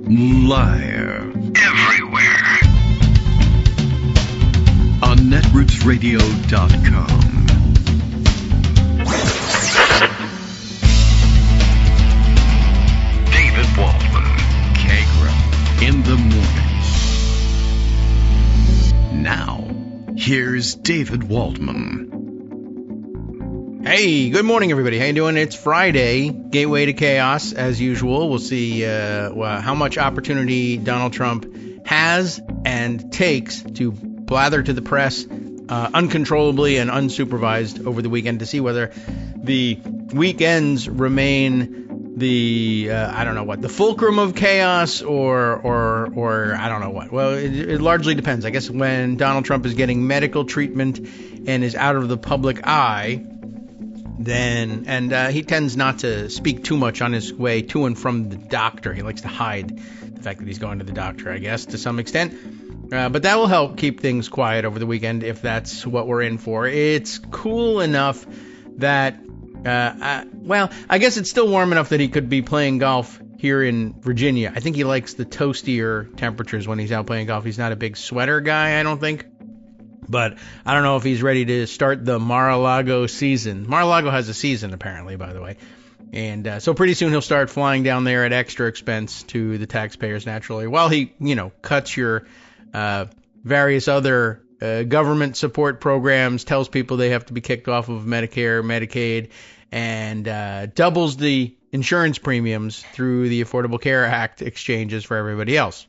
Live. Everywhere. On netrootsradio.com. David Waldman. Kagro. In the morning. Now, here's David Waldman. Hey, good morning, everybody. How you doing? It's Friday, gateway to chaos, as usual. We'll see how much opportunity Donald Trump has and takes to blather to the press uncontrollably and unsupervised over the weekend to see whether the weekends remain the, the fulcrum of chaos or I don't know what. Well, it largely depends. I guess when Donald Trump is getting medical treatment and is out of the public eye, then he tends not to speak too much on his way to and from the doctor. He likes to hide the fact that he's going to the doctor, I guess, to some extent. But that will help keep things quiet over the weekend if that's what we're in for. It's cool enough that, I guess it's still warm enough that he could be playing golf here in Virginia. I think he likes the toastier temperatures when he's out playing golf. He's not a big sweater guy, I don't think. But I don't know if he's ready to start the Mar-a-Lago season. Mar-a-Lago has a season, apparently, by the way. And so pretty soon he'll start flying down there at extra expense to the taxpayers, naturally, while he, cuts your various other government support programs, tells people they have to be kicked off of Medicare, Medicaid, and doubles the insurance premiums through the Affordable Care Act exchanges for everybody else.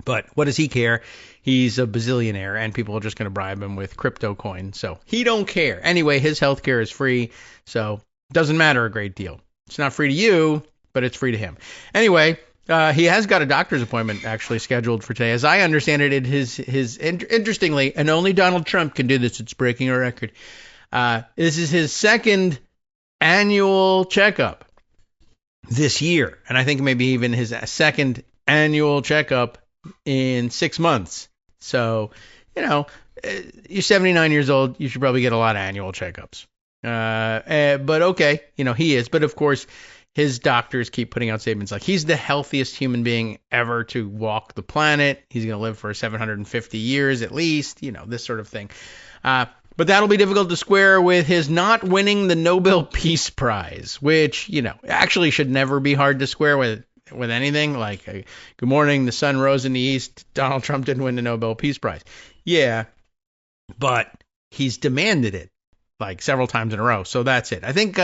But what does he care? He's a bazillionaire, and people are just going to bribe him with crypto coins. So he don't care. Anyway, his health care is free, so it doesn't matter a great deal. It's not free to you, but it's free to him. Anyway, he has got a doctor's appointment actually scheduled for today. As I understand it, interestingly, and only Donald Trump can do this, it's breaking a record. This is his second annual checkup this year, and I think maybe even his second annual checkup in 6 months. So, you're 79 years old. You should probably get a lot of annual checkups. But okay, he is. But of course, his doctors keep putting out statements like he's the healthiest human being ever to walk the planet. He's going to live for 750 years at least, this sort of thing. But that'll be difficult to square with his not winning the Nobel Peace Prize, which, actually should never be hard to square with anything. Like, good morning, the sun rose in the east, Donald Trump didn't win the Nobel Peace Prize. Yeah, but he's demanded it like several times in a row, so that's it. I think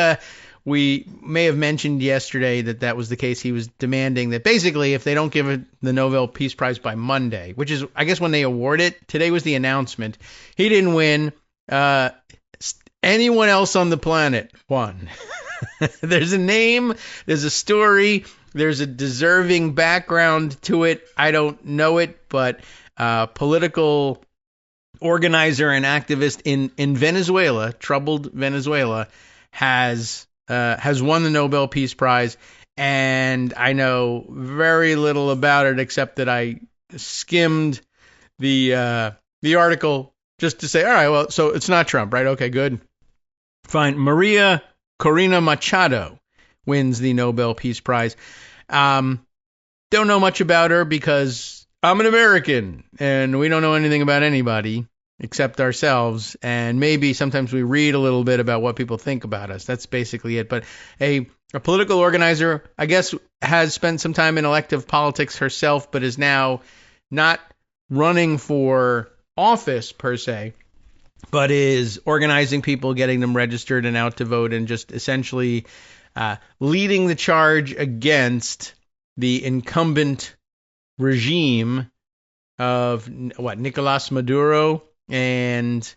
we may have mentioned yesterday that was the case. He was demanding that basically if they don't give it the Nobel Peace Prize by Monday, which is, I guess, when they award it, today was the announcement, he didn't win. Anyone else on the planet won. There's a name, there's a story, there's a deserving background to it. I don't know it, but political organizer and activist in Venezuela, troubled Venezuela, has won the Nobel Peace Prize, and I know very little about it except that I skimmed the article just to say, all right, well, so it's not Trump, right? Okay, good. Fine. María Corina Machado wins the Nobel Peace Prize. Don't know much about her because I'm an American and we don't know anything about anybody except ourselves. And maybe sometimes we read a little bit about what people think about us. That's basically it. But a political organizer, I guess, has spent some time in elective politics herself, but is now not running for office per se, but is organizing people, getting them registered and out to vote, and just essentially leading the charge against the incumbent regime of Nicolas Maduro. And,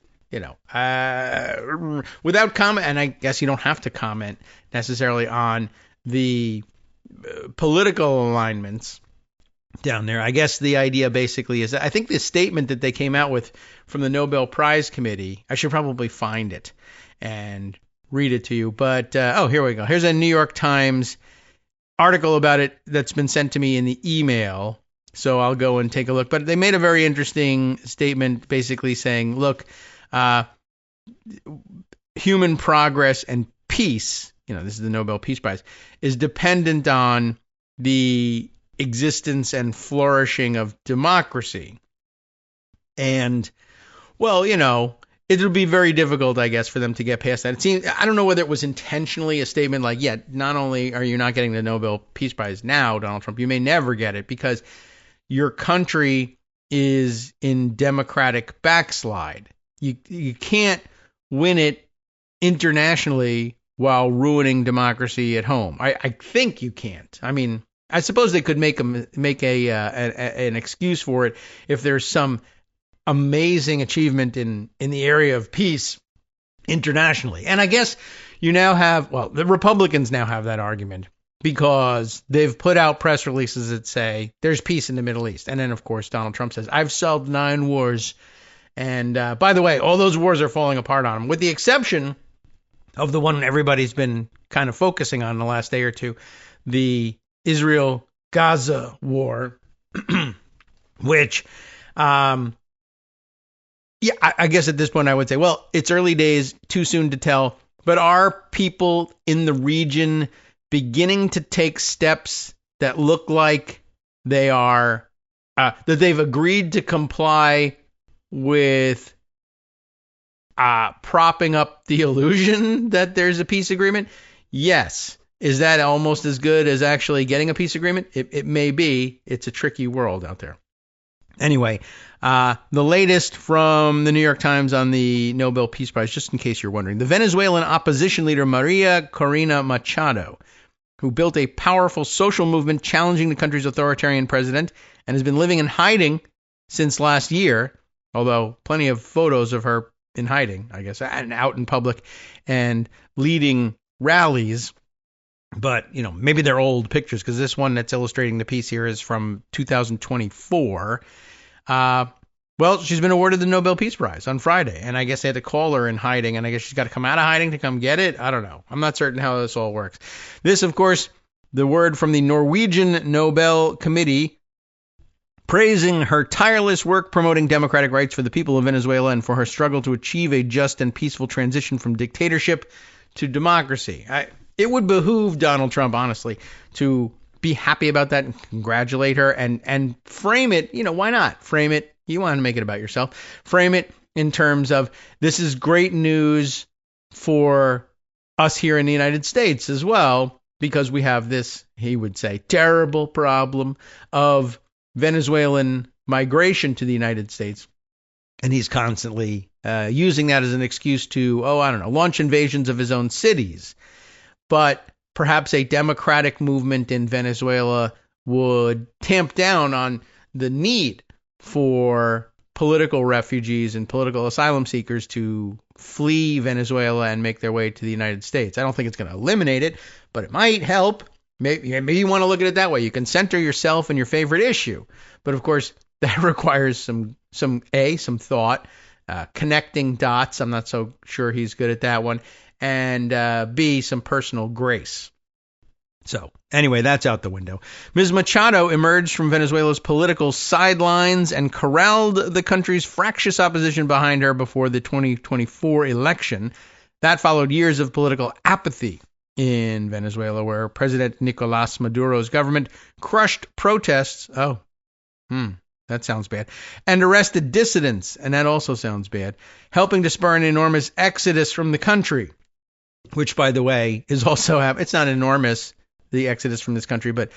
without comment, and I guess you don't have to comment necessarily on the political alignments down there. I guess the idea basically is that I think the statement that they came out with from the Nobel Prize Committee, I should probably find it and read it to you. But, here we go. Here's a New York Times article about it that's been sent to me in the email. So I'll go and take a look. But they made a very interesting statement basically saying, look, human progress and peace, this is the Nobel Peace Prize, is dependent on the existence and flourishing of democracy. And, well, it'll be very difficult, I guess, for them to get past that. It seems, I don't know whether it was intentionally a statement like, yeah, not only are you not getting the Nobel Peace Prize now, Donald Trump, you may never get it because your country is in democratic backslide. You can't win it internationally while ruining democracy at home. I think you can't. I mean, I suppose they could make an excuse for it if there's some amazing achievement in the area of peace internationally. And I guess you now have, well, the Republicans now have that argument because they've put out press releases that say there's peace in the Middle East. And then, of course, Donald Trump says, I've solved 9 wars. And by the way, all those wars are falling apart on him, with the exception of the one everybody's been kind of focusing on the last day or two, the Israel-Gaza war, which, yeah, I guess at this point I would say, well, it's early days, too soon to tell, but are people in the region beginning to take steps that look like they are, that they've agreed to comply with propping up the illusion that there's a peace agreement? Yes. Is that almost as good as actually getting a peace agreement? It may be. It's a tricky world out there. Anyway, the latest from the New York Times on the Nobel Peace Prize, just in case you're wondering. The Venezuelan opposition leader María Corina Machado, who built a powerful social movement challenging the country's authoritarian president and has been living in hiding since last year, although plenty of photos of her in hiding, I guess, and out in public and leading rallies. But, maybe they're old pictures because this one that's illustrating the piece here is from 2024. Well, she's been awarded the Nobel Peace Prize on Friday, and I guess they had to call her in hiding, and I guess she's got to come out of hiding to come get it. I don't know. I'm not certain how this all works. This, of course, the word from the Norwegian Nobel Committee praising her tireless work promoting democratic rights for the people of Venezuela and for her struggle to achieve a just and peaceful transition from dictatorship to democracy. It would behoove Donald Trump, honestly, to be happy about that and congratulate her and frame it. Why not? Frame it. You want to make it about yourself. Frame it in terms of this is great news for us here in the United States as well, because we have this, he would say, terrible problem of Venezuelan migration to the United States. And he's constantly using that as an excuse to, launch invasions of his own cities. But perhaps a democratic movement in Venezuela would tamp down on the need for political refugees and political asylum seekers to flee Venezuela and make their way to the United States. I don't think it's going to eliminate it, but it might help. Maybe you want to look at it that way. You can center yourself in your favorite issue. But of course, that requires some thought, connecting dots. I'm not so sure he's good at that one. And B, some personal grace. So anyway, that's out the window. Ms. Machado emerged from Venezuela's political sidelines and corralled the country's fractious opposition behind her before the 2024 election. That followed years of political apathy in Venezuela, where President Nicolás Maduro's government crushed protests. That sounds bad. And arrested dissidents, and that also sounds bad, helping to spur an enormous exodus from the country, which, by the way, is also it's not enormous, the exodus from this country, but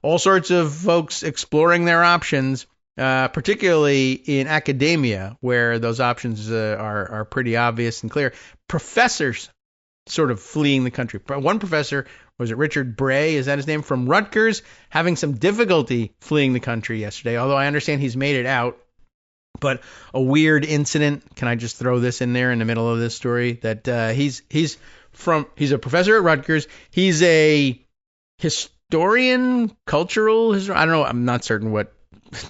all sorts of folks exploring their options, particularly in academia, where those options are pretty obvious and clear. Professors sort of fleeing the country. One professor, was it Richard Bray, is that his name, from Rutgers, having some difficulty fleeing the country yesterday, although I understand he's made it out. But a weird incident, can I just throw this in there in the middle of this story, that he's a professor at Rutgers. He's a historian, cultural, I don't know, I'm not certain what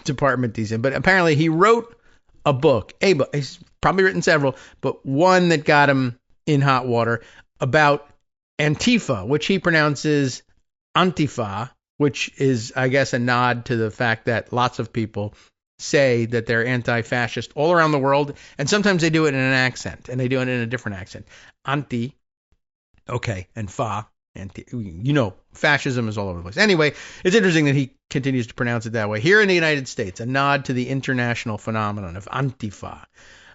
department he's in, but apparently he wrote a book. He's probably written several, but one that got him in hot water about Antifa, which he pronounces Antifa, which is, I guess, a nod to the fact that lots of people say that they're anti-fascist all around the world, and sometimes they do it in an accent, and they do it in a different accent. Anti, okay, and fa, Fascism is all over the place. Anyway, it's interesting that he continues to pronounce it that way. Here in the United States, a nod to the international phenomenon of Antifa.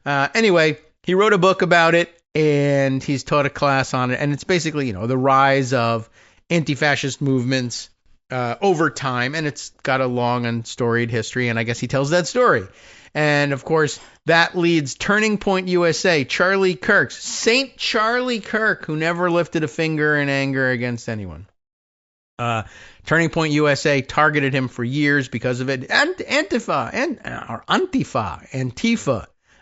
Anyway, he wrote a book about it, and he's taught a class on it, and it's basically, the rise of anti-fascist movements over time, and it's got a long and storied history, and I guess he tells that story. And, of course, that leads Turning Point USA, Charlie Kirk, St. Charlie Kirk, who never lifted a finger in anger against anyone. Turning Point USA targeted him for years because of it. And Antifa,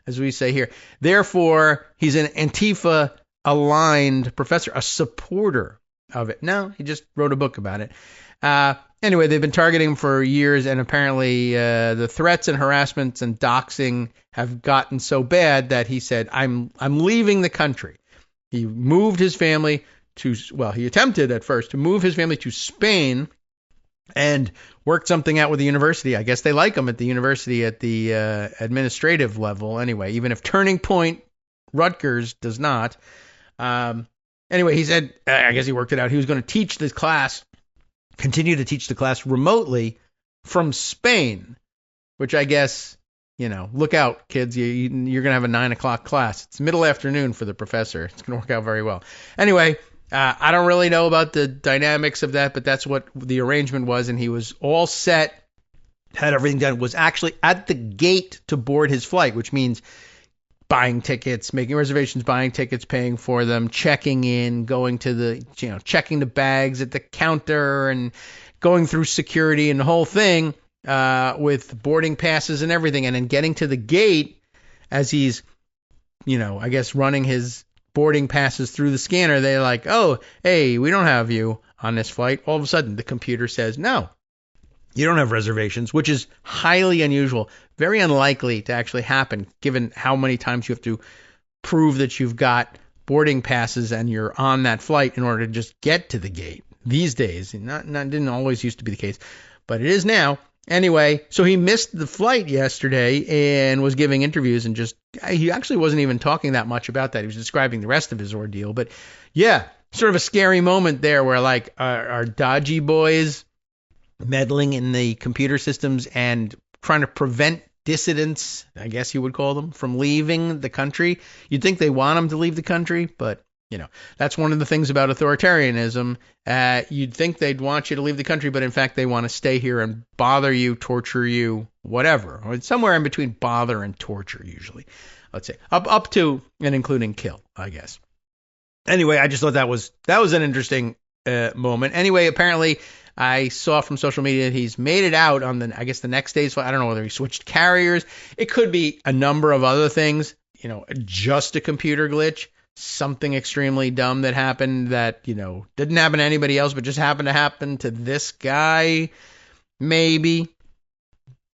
as we say here. Therefore, he's an Antifa-aligned professor, a supporter of it. No, he just wrote a book about it. Anyway, they've been targeting him for years, and apparently the threats and harassments and doxing have gotten so bad that he said, I'm leaving the country. He moved his family he attempted at first to move his family to Spain and worked something out with the university. I guess they like him at the university at the administrative level anyway, even if Turning Point Rutgers does not. Anyway, he said, I guess he worked it out. He was going to teach this class, continue to teach the class remotely from Spain, which I guess, look out, kids. You're going to have a 9 o'clock class. It's middle afternoon for the professor. It's going to work out very well. Anyway, I don't really know about the dynamics of that, but that's what the arrangement was, and he was all set, had everything done, was actually at the gate to board his flight, which means buying tickets, making reservations, buying tickets, paying for them, checking in, going to the, checking the bags at the counter and going through security and the whole thing with boarding passes and everything. And then getting to the gate as he's, I guess running his boarding passes through the scanner. They're like, oh, hey, we don't have you on this flight. All of a sudden, the computer says, no, you don't have reservations, which is highly unusual, very unlikely to actually happen, given how many times you have to prove that you've got boarding passes and you're on that flight in order to just get to the gate. These days, didn't always used to be the case, but it is now. Anyway, so he missed the flight yesterday and was giving interviews and he actually wasn't even talking that much about that. He was describing the rest of his ordeal. But yeah, sort of a scary moment there where our dodgy boys meddling in the computer systems and trying to prevent dissidents, I guess you would call them, from leaving the country. You'd think they want them to leave the country, but that's one of the things about authoritarianism. You'd think they'd want you to leave the country, but in fact they want to stay here and bother you, torture you, whatever. Or it's somewhere in between bother and torture usually. Let's say up to and including kill, I guess. Anyway, I just thought that was an interesting moment. Anyway, apparently I saw from social media that he's made it out on the next day's flight. I don't know whether he switched carriers. It could be a number of other things, just a computer glitch. Something extremely dumb that happened that, didn't happen to anybody else, but just happened to happen to this guy, maybe.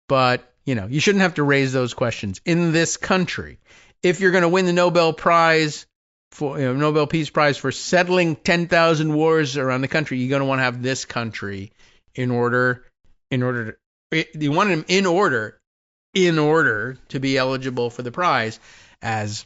But, you shouldn't have to raise those questions in this country. If you're going to win the Nobel Prize for Nobel Peace Prize for settling 10,000 wars around the country, you're going to want to have this country in order to be eligible for the prize, as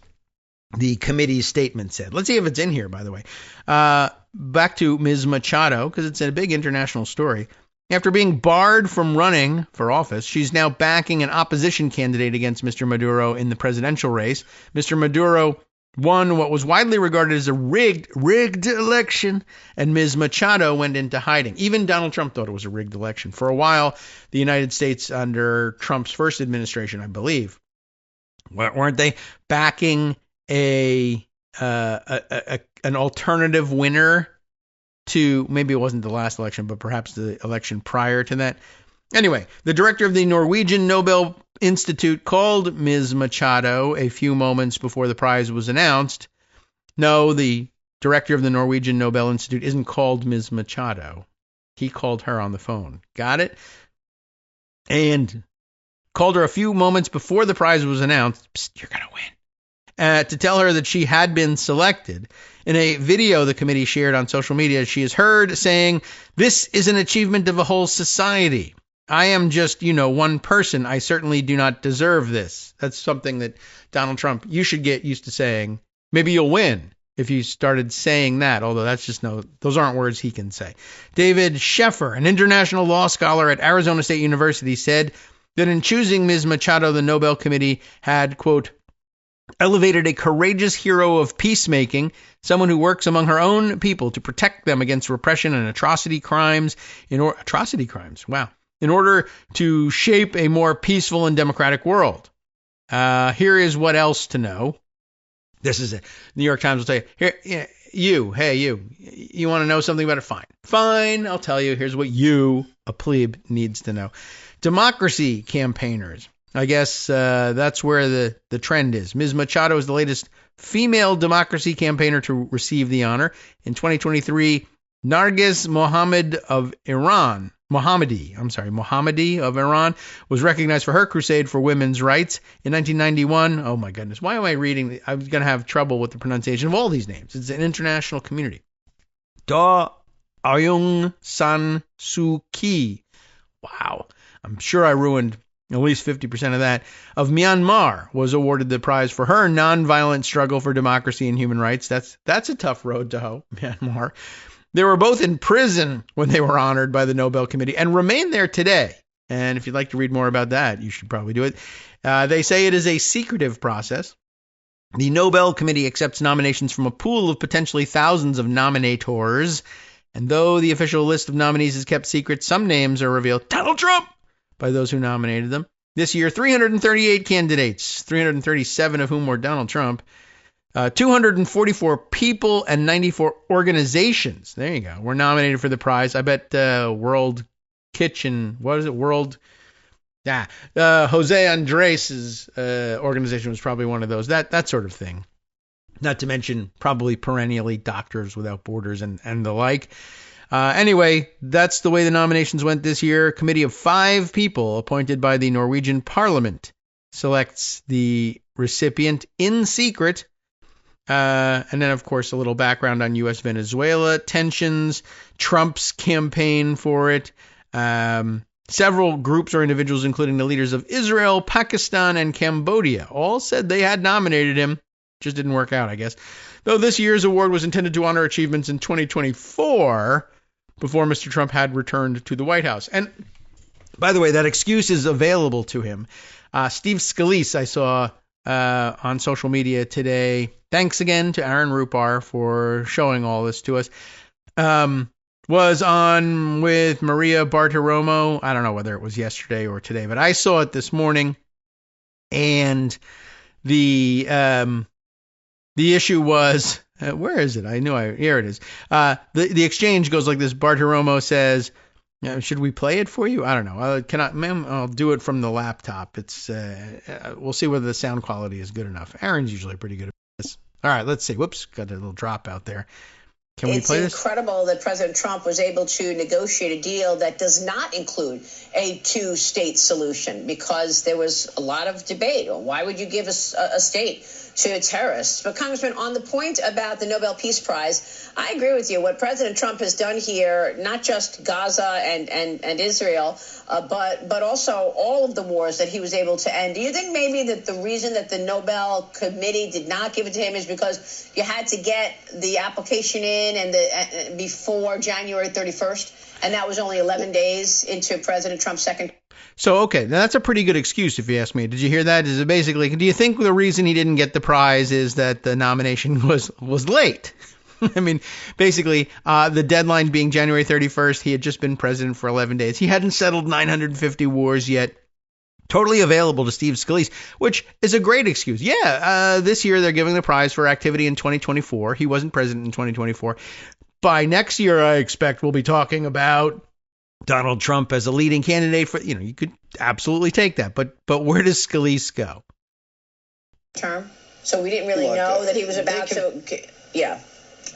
the committee's statement said. Let's see if it's in here, by the way. Back to Ms. Machado, because it's a big international story. After being barred from running for office, she's now backing an opposition candidate against Mr. Maduro in the presidential race. Mr. Maduro won what was widely regarded as a rigged election, and Ms. Machado went into hiding. Even Donald Trump thought it was a rigged election. For a while, the United States, under Trump's first administration, I believe, weren't they backing an alternative winner to, maybe it wasn't the last election, but perhaps the election prior to that. Anyway, the director of the Norwegian Nobel Institute called Ms. Machado a few moments before the prize was announced. No, the director of the Norwegian Nobel Institute isn't called Ms. Machado. He called her on the phone. Got it? And called her a few moments before the prize was announced. Psst, you're going to win. To tell her that she had been selected. In a video the committee shared on social media, she is heard saying, "This is an achievement of a whole society. I am just, one person. I certainly do not deserve this." That's something that Donald Trump, you should get used to saying. Maybe you'll win. if you started saying that, although those aren't words he can say. David Sheffer, an international law scholar at Arizona State University, said that in choosing Ms. Machado, the Nobel Committee had, quote, elevated a courageous hero of peacemaking, someone who works among her own people to protect them against repression and atrocity crimes, in order to shape a more peaceful and democratic world. Here is what else to know. This is it. New York Times will tell you, here, you want to know something about it? Fine, I'll tell you. Here's what you, a plebe, needs to know. Democracy campaigners. I guess that's where the trend is. Ms. Machado is the latest female democracy campaigner to receive the honor. In 2023, Narges Mohammadi of Iran was recognized for her crusade for women's rights. In 1991, oh my goodness, why am I reading? I'm going to have trouble with the pronunciation of all these names. It's an international community. Da Aung San Suu Kyi. Wow. I'm sure I ruined at least 50% of that, of Myanmar, was awarded the prize for her nonviolent struggle for democracy and human rights. That's a tough road to hoe, Myanmar. They were both in prison when they were honored by the Nobel Committee and remain there today. And if you'd like to read more about that, you should probably do it. They say it is a secretive process. The Nobel Committee accepts nominations from a pool of potentially thousands of nominators. And though the official list of nominees is kept secret, some names are revealed. Donald Trump! By those who nominated them. This year, 338 candidates, 337 of whom were Donald Trump, 244 people and 94 organizations, there you go, were nominated for the prize. I bet World Kitchen, what is it, Jose Andres' organization was probably one of those, that sort of thing. Not to mention probably perennially Doctors Without Borders and the like. Anyway, that's the way the nominations went this year. A committee of 5 people appointed by the Norwegian Parliament selects the recipient in secret. And then, of course, a little background on U.S.-Venezuela tensions, Trump's campaign for it. Several groups or individuals, including the leaders of Israel, Pakistan, and Cambodia, all said they had nominated him. Just didn't work out, I guess. Though this year's award was intended to honor achievements in 2024, before Mr. Trump had returned to the White House. And by the way, that excuse is available to him. Steve Scalise, I saw on social media today. Thanks again to Aaron Rupar for showing all this to us. Was on with Maria Bartiromo. I don't know whether it was yesterday or today, but I saw it this morning. And the issue was, where is it? Here it is. The exchange goes like this. Bartiromo says, should we play it for you? I don't know. I'll do it from the laptop. We'll see whether the sound quality is good enough. Aaron's usually pretty good at this. All right, let's see. Whoops, got a little drop out there. Can we play this? It's incredible that President Trump was able to negotiate a deal that does not include a two-state solution, because there was a lot of debate. Why would you give a state to terrorists? But, Congressman, on the point about the Nobel Peace Prize, I agree with you. What President Trump has done here, not just Gaza and Israel, but also all of the wars that he was able to end. Do you think maybe that the reason that the Nobel Committee did not give it to him is because you had to get the application in and before January 31st, and that was only 11 days into President Trump's second? So, okay, now that's a pretty good excuse if you ask me. Did you hear that? Is it basically, do you think the reason he didn't get the prize is that the nomination was late? I mean, basically, the deadline being January 31st, he had just been president for 11 days. He hadn't settled 950 wars yet. Totally available to Steve Scalise, which is a great excuse. Yeah, this year they're giving the prize for activity in 2024. He wasn't president in 2024. By next year, I expect we'll be talking about Donald Trump as a leading candidate for, you could absolutely take that. But where does Scalise go? Term. So we didn't really know that he was about to. Yeah.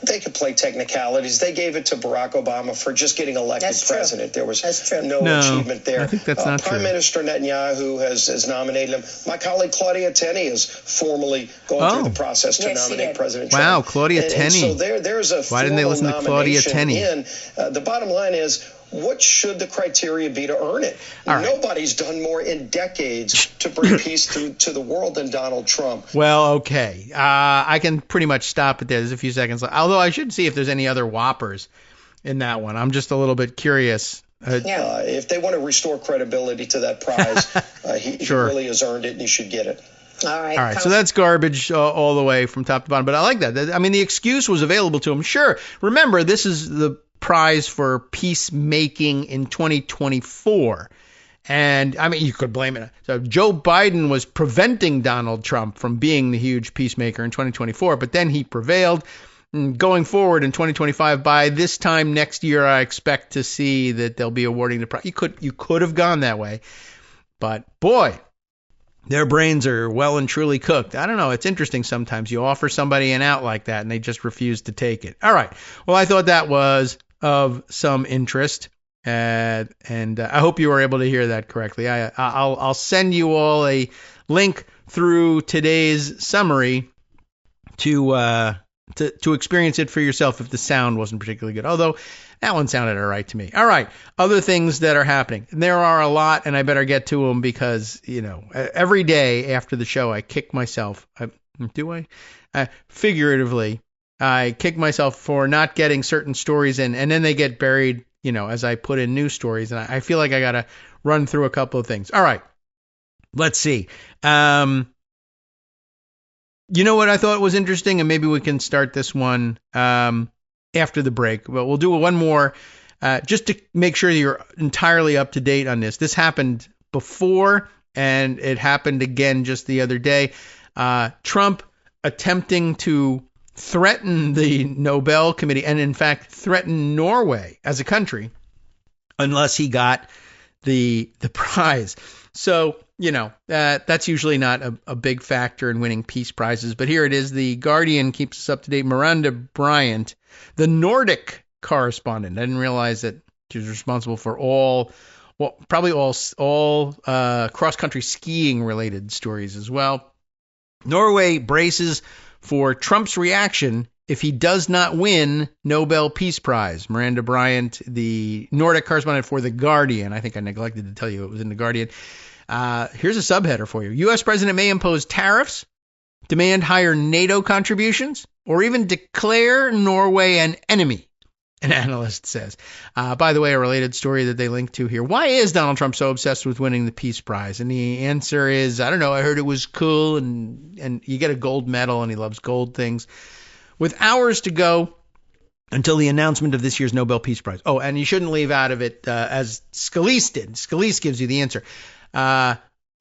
They could play technicalities. They gave it to Barack Obama for just getting elected president. There was no achievement there. I think that's not Prime true. Minister Netanyahu has nominated him. My colleague Claudia Tenney is formally going through the process to nominate President Trump. Wow, Claudia Tenney. So there's a Why didn't they listen to Claudia Tenney? The bottom line is, what should the criteria be to earn it? Right. Nobody's done more in decades to bring peace to the world than Donald Trump. Well, okay. I can pretty much stop it there. There's a few seconds left. Although I should see if there's any other whoppers in that one. I'm just a little bit curious. If they want to restore credibility to that prize, he really has earned it and he should get it. All right. So that's garbage all the way from top to bottom. But I like that. I mean, the excuse was available to him. Sure. Remember, this is the prize for peacemaking in 2024. And I mean, you could blame it. So Joe Biden was preventing Donald Trump from being the huge peacemaker in 2024, but then he prevailed. And going forward in 2025, by this time next year, I expect to see that they'll be awarding the prize. You could have gone that way, but boy, their brains are well and truly cooked. I don't know. It's interesting sometimes. You offer somebody an out like that and they just refuse to take it. All right. Well, I thought that was of some interest. And I hope you were able to hear that correctly. I'll send you all a link through today's summary to experience it for yourself if the sound wasn't particularly good. Although that one sounded all right to me. All right. Other things that are happening. There are a lot, and I better get to them because, every day after the show, I kick myself. Figuratively, I kick myself for not getting certain stories in, and then they get buried, as I put in new stories. And I feel like I got to run through a couple of things. All right. Let's see. You know what I thought was interesting, and maybe we can start this one after the break. But we'll do one more just to make sure that you're entirely up to date on this. This happened before, and it happened again just the other day. Trump attempting to threaten the Nobel Committee, and in fact threaten Norway as a country, unless he got the prize. So, that's usually not a big factor in winning peace prizes. But here it is. The Guardian keeps us up to date. Miranda Bryant, the Nordic correspondent. I didn't realize that she was responsible for probably all cross-country skiing related stories as well. Norway braces for Trump's reaction if he does not win Nobel Peace Prize. Miranda Bryant, the Nordic correspondent for The Guardian. I think I neglected to tell you it was in The Guardian. Here's a subheader for you. U.S. President may impose tariffs, demand higher NATO contributions, or even declare Norway an enemy, an analyst says. By the way, a related story that they link to here. Why is Donald Trump so obsessed with winning the Peace Prize? And the answer is, I don't know. I heard it was cool, and you get a gold medal, and he loves gold things. With hours to go until the announcement of this year's Nobel Peace Prize. Oh, and you shouldn't leave out of it as Scalise did. Scalise gives you the answer.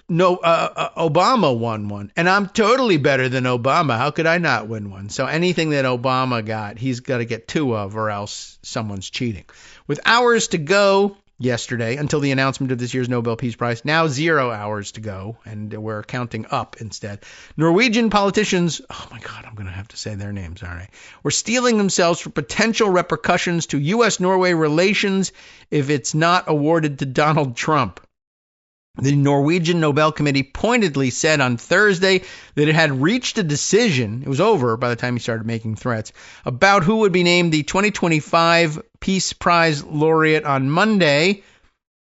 Obama won one, and I'm totally better than Obama. How could I not win one? So anything that Obama got, he's got to get two of, or else someone's cheating. With hours to go yesterday until the announcement of this year's Nobel Peace Prize, now 0 hours to go, and we're counting up instead. Norwegian politicians, oh my God, I'm going to have to say their names, aren't I? Were steeling themselves for potential repercussions to U.S.-Norway relations if it's not awarded to Donald Trump. The Norwegian Nobel Committee pointedly said on Thursday that it had reached a decision, it was over by the time he started making threats, about who would be named the 2025 Peace Prize laureate on Monday,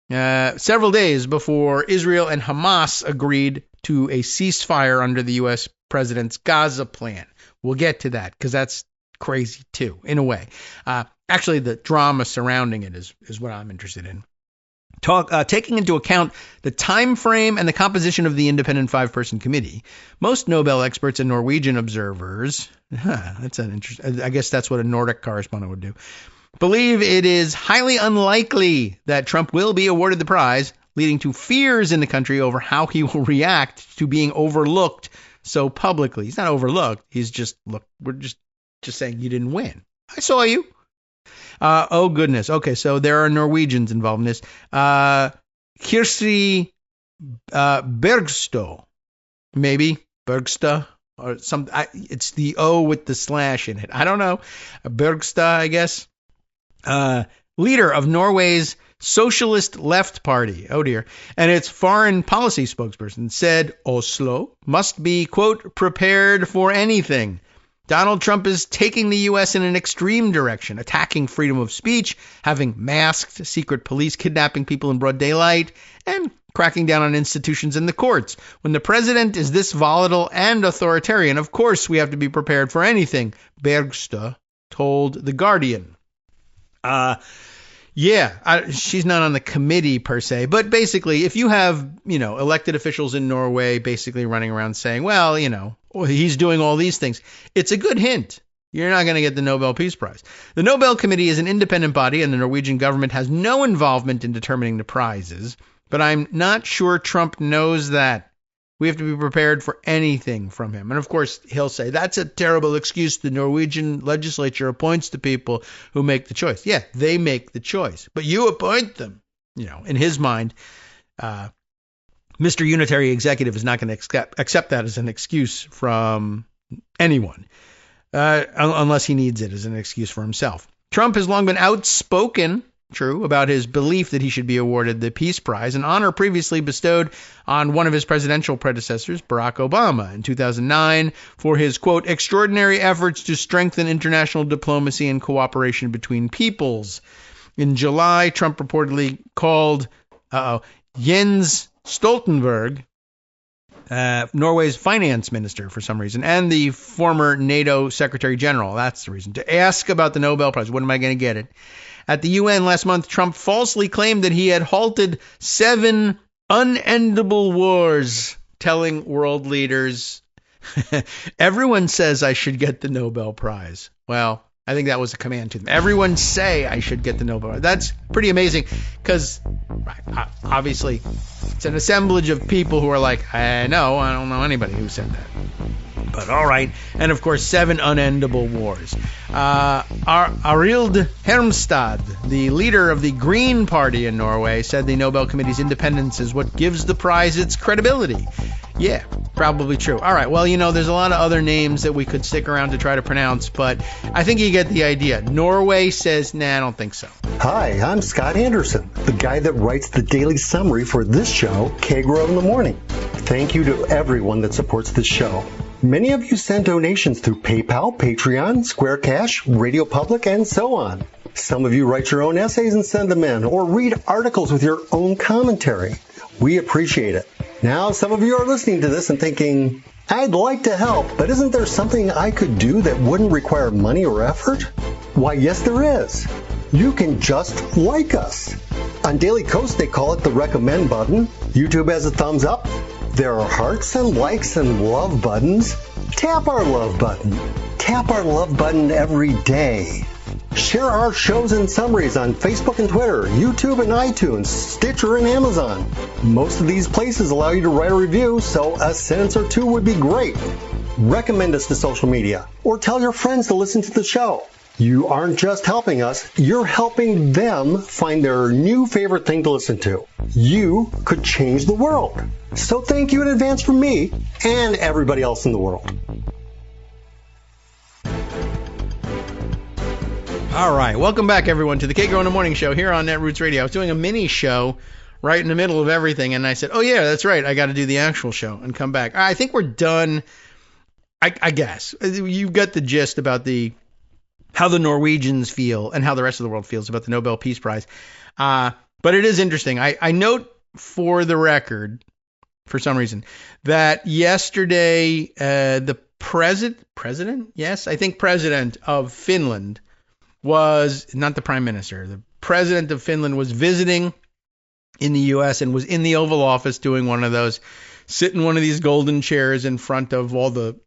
several days before Israel and Hamas agreed to a ceasefire under the U.S. president's Gaza plan. We'll get to that because that's crazy too, in a way. Actually, the drama surrounding it is what I'm interested in. Taking into account the time frame and the composition of the independent 5-person committee, most Nobel experts and Norwegian observers, that's an interesting, I guess that's what a Nordic correspondent would do, believe it is highly unlikely that Trump will be awarded the prize, leading to fears in the country over how he will react to being overlooked so publicly. He's not overlooked. He's just, look, we're just saying you didn't win. I saw you. Oh, goodness. Okay, so there are Norwegians involved in this. Kristi Bergstø, maybe. Bergstø, or some. It's the O with the slash in it. I don't know. Bergstø, I guess. Leader of Norway's Socialist Left Party. Oh, dear. And its foreign policy spokesperson said Oslo must be, quote, prepared for anything. Donald Trump is taking the U.S. in an extreme direction, attacking freedom of speech, having masked secret police kidnapping people in broad daylight, and cracking down on institutions and the courts. When the president is this volatile and authoritarian, of course we have to be prepared for anything, Bergstø told The Guardian. She's not on the committee per se, but basically if you have, elected officials in Norway basically running around saying, well, he's doing all these things, it's a good hint. You're not going to get the Nobel Peace Prize. The Nobel Committee is an independent body and the Norwegian government has no involvement in determining the prizes, but I'm not sure Trump knows that. We have to be prepared for anything from him. And of course, he'll say, that's a terrible excuse. The Norwegian legislature appoints the people who make the choice. Yeah, they make the choice, but you appoint them. In his mind, Mr. Unitary Executive is not going to accept that as an excuse from anyone, unless he needs it as an excuse for himself. Trump has long been outspoken, about his belief that he should be awarded the Peace Prize, an honor previously bestowed on one of his presidential predecessors, Barack Obama, in 2009 for his, quote, extraordinary efforts to strengthen international diplomacy and cooperation between peoples. In July, Trump reportedly called Jens Stoltenberg, Norway's finance minister for some reason, and the former NATO Secretary General, that's the reason, to ask about the Nobel Prize. When am I going to get it? At the UN last month, Trump falsely claimed that he had halted 7 unendable wars, telling world leaders, everyone says I should get the Nobel Prize. Well, I think that was a command to them. Everyone say I should get the Nobel Prize. That's pretty amazing because obviously it's an assemblage of people who are like, I don't know anybody who said that. But all right. And of course, 7 unendable wars. Arild Hermstad, the leader of the Green Party in Norway, said the Nobel Committee's independence is what gives the prize its credibility. Yeah, probably true. All right. Well, there's a lot of other names that we could stick around to try to pronounce, but I think you get the idea. Norway says, nah, I don't think so. Hi, I'm Scott Anderson, the guy that writes the daily summary for this show, Kagro in the Morning. Thank you to everyone that supports this show. Many of you send donations through PayPal, Patreon, Square Cash, Radio Public, and so on. Some of you write your own essays and send them in, or read articles with your own commentary. We appreciate it. Now, some of you are listening to this and thinking, I'd like to help, but isn't there something I could do that wouldn't require money or effort? Why, yes, there is. You can just like us. On Daily Kos, they call it the recommend button. YouTube has a thumbs up. There are hearts and likes and love buttons. Tap our love button. Tap our love button every day. Share our shows and summaries on Facebook and Twitter, YouTube and iTunes, Stitcher and Amazon. Most of these places allow you to write a review, so a sentence or two would be great. Recommend us to social media, or tell your friends to listen to the show. You aren't just helping us, you're helping them find their new favorite thing to listen to. You could change the world. So thank you in advance from me and everybody else in the world. All right. Welcome back, everyone, to the Kagro in the Morning Show here on Netroots Radio. I was doing a mini show right in the middle of everything, and I said, oh, yeah, that's right. I got to do the actual show and come back. I think we're done, I guess. You got the gist about how the Norwegians feel and how the rest of the world feels about the Nobel Peace Prize. But it is interesting. I note for the record, for some reason, that yesterday the president? Yes, I think president of Finland was, not the prime minister, the president of Finland was visiting in the U.S. and was in the Oval Office doing one of those, sit in one of these golden chairs in front of all the,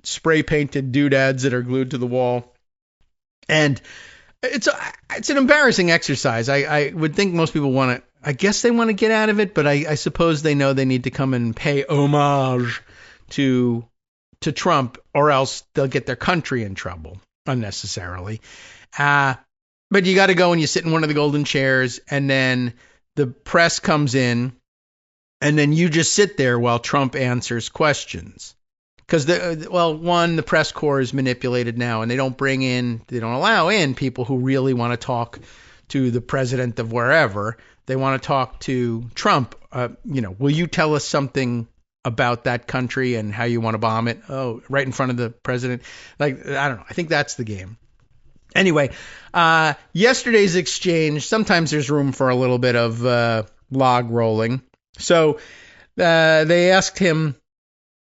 spray painted doodads that are glued to the wall. And it's an embarrassing exercise. I would think most people I guess they want to get out of it, but I suppose they know they need to come and pay homage to Trump, or else they'll get their country in trouble unnecessarily. But you got to go and you sit in one of the golden chairs, and then the press comes in, and then you just sit there while Trump answers questions. Because, the press corps is manipulated now, and they don't allow in people who really want to talk to the president of wherever. They want to talk to Trump. Will you tell us something about that country and how you want to bomb it. Oh, right in front of the president. Like, I don't know. I think that's the game. Anyway, yesterday's exchange, sometimes there's room for a little bit of log rolling. So they asked him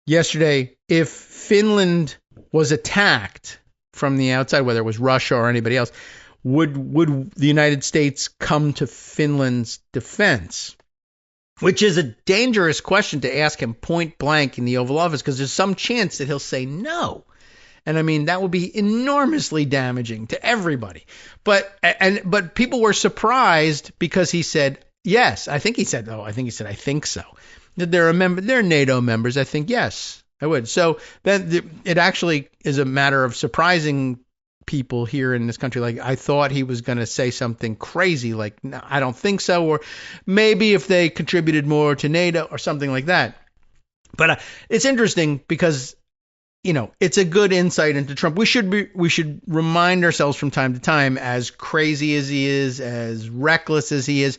yesterday if Finland was attacked from the outside, whether it was Russia or anybody else, would the United States come to Finland's defense? Which is a dangerous question to ask him point blank in the Oval Office, because there's some chance that he'll say no. And I mean, that would be enormously damaging to everybody. But people were surprised because he said yes. I think he said I think so. They're NATO members. I think yes, I would. So that it actually is a matter of surprising people here in this country. Like, I thought he was going to say something crazy like, no, I don't think so, or maybe if they contributed more to NATO or something like that. But it's interesting because, you know, it's a good insight into Trump. We should remind ourselves from time to time, as crazy as he is, as reckless as he is,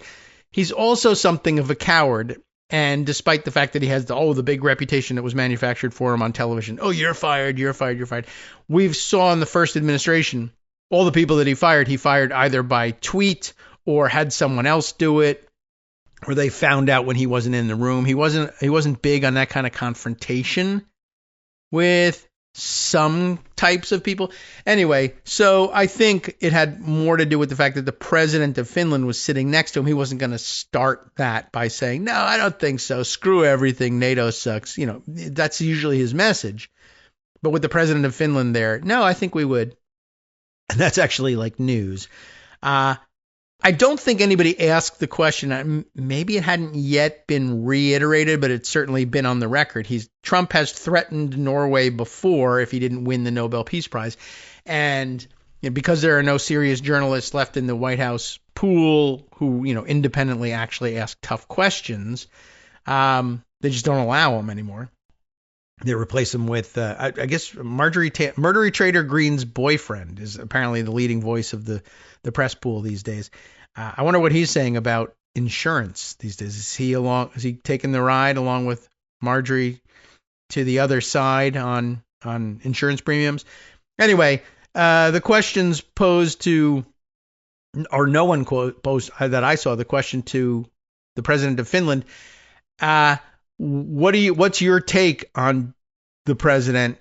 he's also something of a coward. And despite the fact that he has the big reputation that was manufactured for him on television, oh, you're fired, you're fired, you're fired. We saw in the first administration, all the people that he fired either by tweet or had someone else do it, or they found out when he wasn't in the room. He wasn't big on that kind of confrontation with some types of people. Anyway, so I think it had more to do with the fact that the president of Finland was sitting next to him. He wasn't going to start that by saying, no, I don't think so. Screw everything. NATO sucks. You know, that's usually his message. But with the president of Finland there, no, I think we would. And that's actually like news. I don't think anybody asked the question. Maybe it hadn't yet been reiterated, but it's certainly been on the record. Trump has threatened Norway before if he didn't win the Nobel Peace Prize. And because there are no serious journalists left in the White House pool who, independently actually ask tough questions, they just don't allow them anymore. They replace them with, I guess, Murdery Trader Green's boyfriend is apparently the leading voice of the press pool these days. I wonder what he's saying about insurance these days. Is he taking the ride along with Marjorie to the other side on insurance premiums? Anyway, the questions posed to, or no one posed that I saw, the question to the president of Finland. What's your take on the President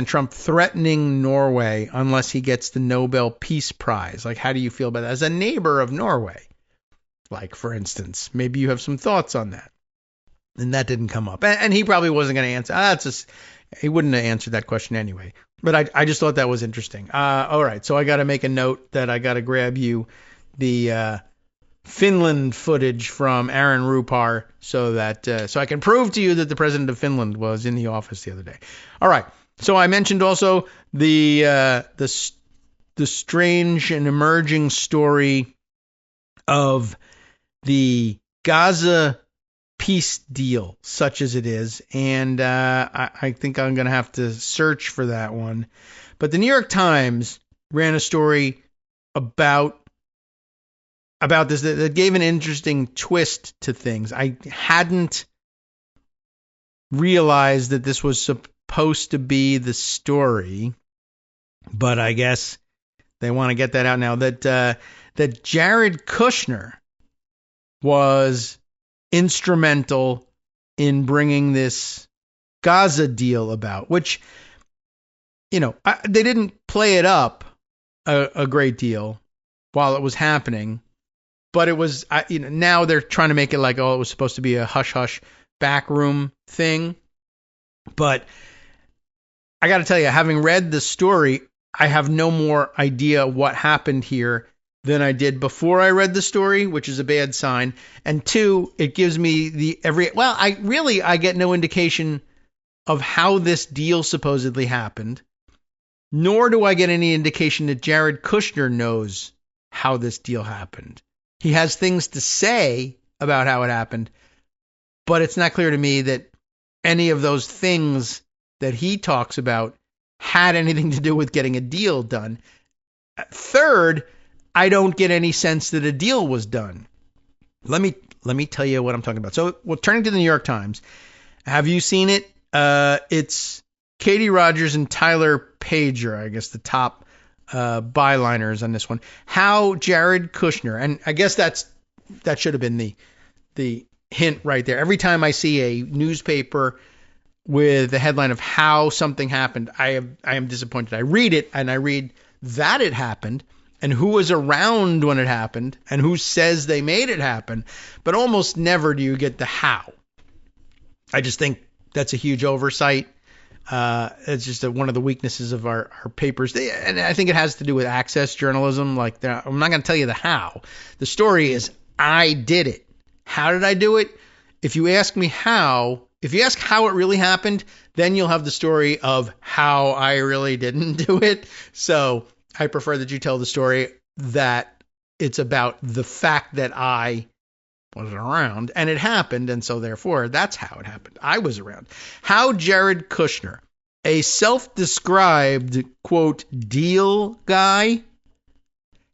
Trump threatening Norway unless he gets the Nobel Peace Prize? Like, how do you feel about that as a neighbor of Norway? Like, for instance, maybe you have some thoughts on that. And that didn't come up. And he probably wasn't going to answer. He wouldn't have answered that question anyway. But I just thought that was interesting. All right. So I got to make a note that I got to grab you the Finland footage from Aaron Rupar so I can prove to you that the president of Finland was in the office the other day. All right. So I mentioned also the strange and emerging story of the Gaza peace deal, such as it is, and I think I'm going to have to search for that one. But the New York Times ran a story about this that gave an interesting twist to things. I hadn't realized that this was supposed to be the story, but I guess they want to get that out now. That Jared Kushner was instrumental in bringing this Gaza deal about, which, they didn't play it up a great deal while it was happening. But it was, now they're trying to make it like, it was supposed to be a hush-hush backroom thing. But I got to tell you, having read the story, I have no more idea what happened here than I did before I read the story, which is a bad sign. And two, it gives me I get no indication of how this deal supposedly happened, nor do I get any indication that Jared Kushner knows how this deal happened. He has things to say about how it happened, but it's not clear to me that any of those things that he talks about had anything to do with getting a deal done. Third, I don't get any sense that a deal was done. Let me tell you what I'm talking about. So, turning to the New York Times, Have you seen it? It's Katie Rogers and Tyler Pager, I guess the top byliners on this one. How Jared Kushner, and I guess that should have been the hint right there. Every time I see a newspaper with the headline of how something happened, I am disappointed. I read it and I read that it happened and who was around when it happened and who says they made it happen, but almost never do you get the how. I just think that's a huge oversight. It's just one of the weaknesses of our papers. And I think it has to do with access journalism. Like, I'm not going to tell you the how. The story is, I did it. How did I do it? If you ask me how, if you ask how it really happened, then you'll have the story of how I really didn't do it. So I prefer that you tell the story that it's about the fact that I was around and it happened, and so therefore that's how it happened. I was around. How Jared Kushner, a self-described, quote, deal guy,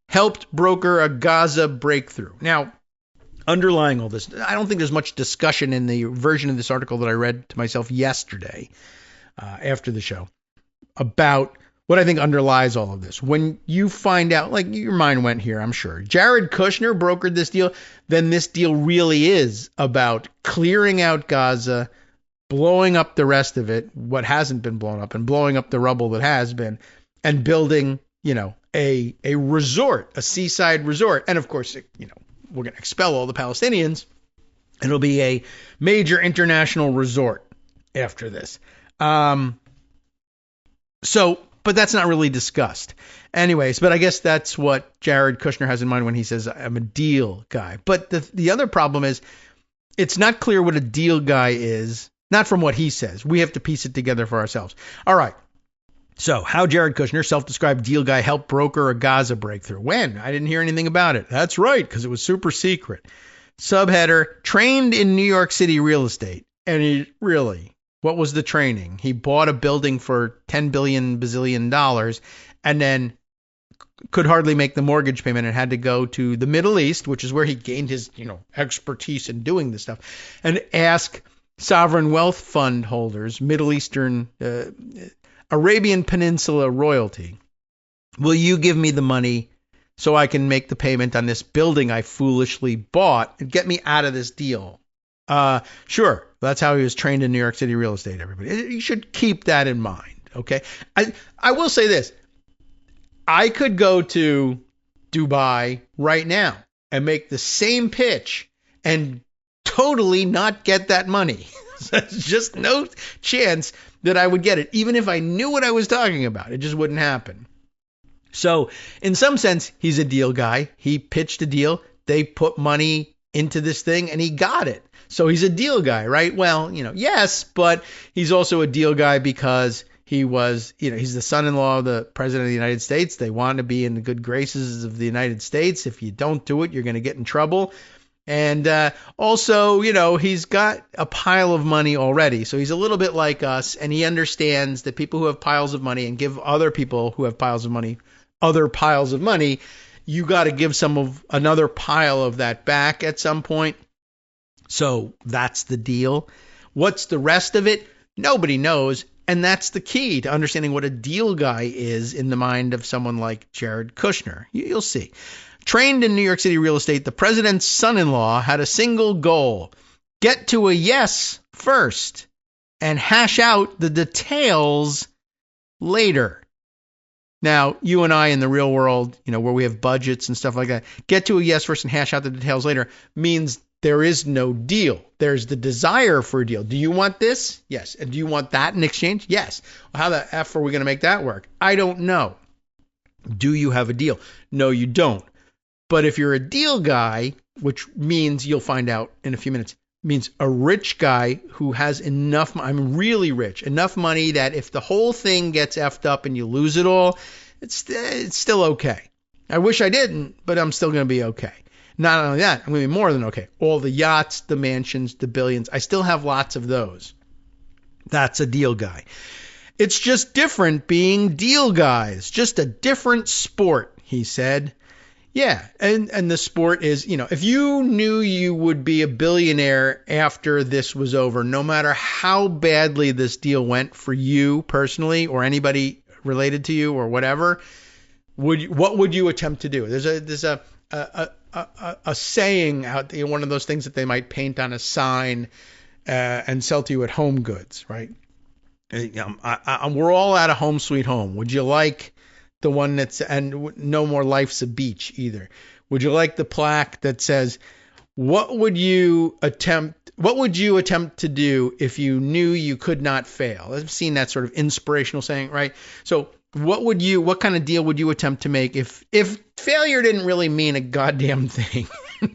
helped broker a Gaza breakthrough. Now, underlying all this, I don't think there's much discussion in the version of this article that I read to myself yesterday after the show about what I think underlies all of this. When you find out, like, your mind went here, I'm sure. Jared Kushner brokered this deal, then this deal really is about clearing out Gaza, blowing up the rest of it, what hasn't been blown up, and blowing up the rubble that has been, and building, a resort, a seaside resort. And of course, we're going to expel all the Palestinians. It'll be a major international resort after this. But that's not really discussed. Anyways, but I guess that's what Jared Kushner has in mind when he says, I'm a deal guy. But the other problem is, it's not clear what a deal guy is, not from what he says. We have to piece it together for ourselves. All right. So, how Jared Kushner, self-described deal guy, helped broker a Gaza breakthrough. When? I didn't hear anything about it. That's right, because it was super secret. Subheader, trained in New York City real estate. And what was the training? He bought a building for $10 bazillion and then could hardly make the mortgage payment and had to go to the Middle East, which is where he gained his, expertise in doing this stuff, and ask sovereign wealth fund holders, Middle Eastern, Arabian Peninsula royalty, will you give me the money so I can make the payment on this building I foolishly bought and get me out of this deal? Sure. That's how he was trained in New York City real estate, everybody. You should keep that in mind, okay? I will say this. I could go to Dubai right now and make the same pitch and totally not get that money. There's just no chance that I would get it, even if I knew what I was talking about. It just wouldn't happen. So, in some sense, he's a deal guy. He pitched a deal. They put money into this thing, and he got it. So he's a deal guy, right? Well, yes, but he's also a deal guy because he was, he's the son-in-law of the president of the United States. They want to be in the good graces of the United States. If you don't do it, you're going to get in trouble. And also, he's got a pile of money already. So he's a little bit like us, and he understands that people who have piles of money and give other people who have piles of money other piles of money, you got to give another pile of that back at some point. So that's the deal. What's the rest of it? Nobody knows. And that's the key to understanding what a deal guy is in the mind of someone like Jared Kushner. You'll see. Trained in New York City real estate, the president's son-in-law had a single goal: get to a yes first and hash out the details later. Now, you and I in the real world, where we have budgets and stuff like that, get to a yes first and hash out the details later means there is no deal. There's the desire for a deal. Do you want this? Yes. And do you want that in exchange? Yes. Well, how the F are we going to make that work? I don't know. Do you have a deal? No, you don't. But if you're a deal guy, which means you'll find out in a few minutes, means a rich guy who has enough, I'm really rich, enough money that if the whole thing gets effed up and you lose it all, it's still okay. I wish I didn't, but I'm still going to be okay. Not only that, I'm going to be more than okay. All the yachts, the mansions, the billions, I still have lots of those. That's a deal guy. It's just different being deal guys, just a different sport, he said. Yeah, and the sport is, if you knew you would be a billionaire after this was over, no matter how badly this deal went for you personally or anybody related to you or whatever, what would you attempt to do? There's a saying out there, one of those things that they might paint on a sign and sell to you at Home Goods, right? We're all at a home sweet home. Would you like the one and no more life's a beach either? Would you like the plaque that says, what would you attempt to do if you knew you could not fail? I've seen that sort of inspirational saying, right? So what kind of deal would you attempt to make if failure didn't really mean a goddamn thing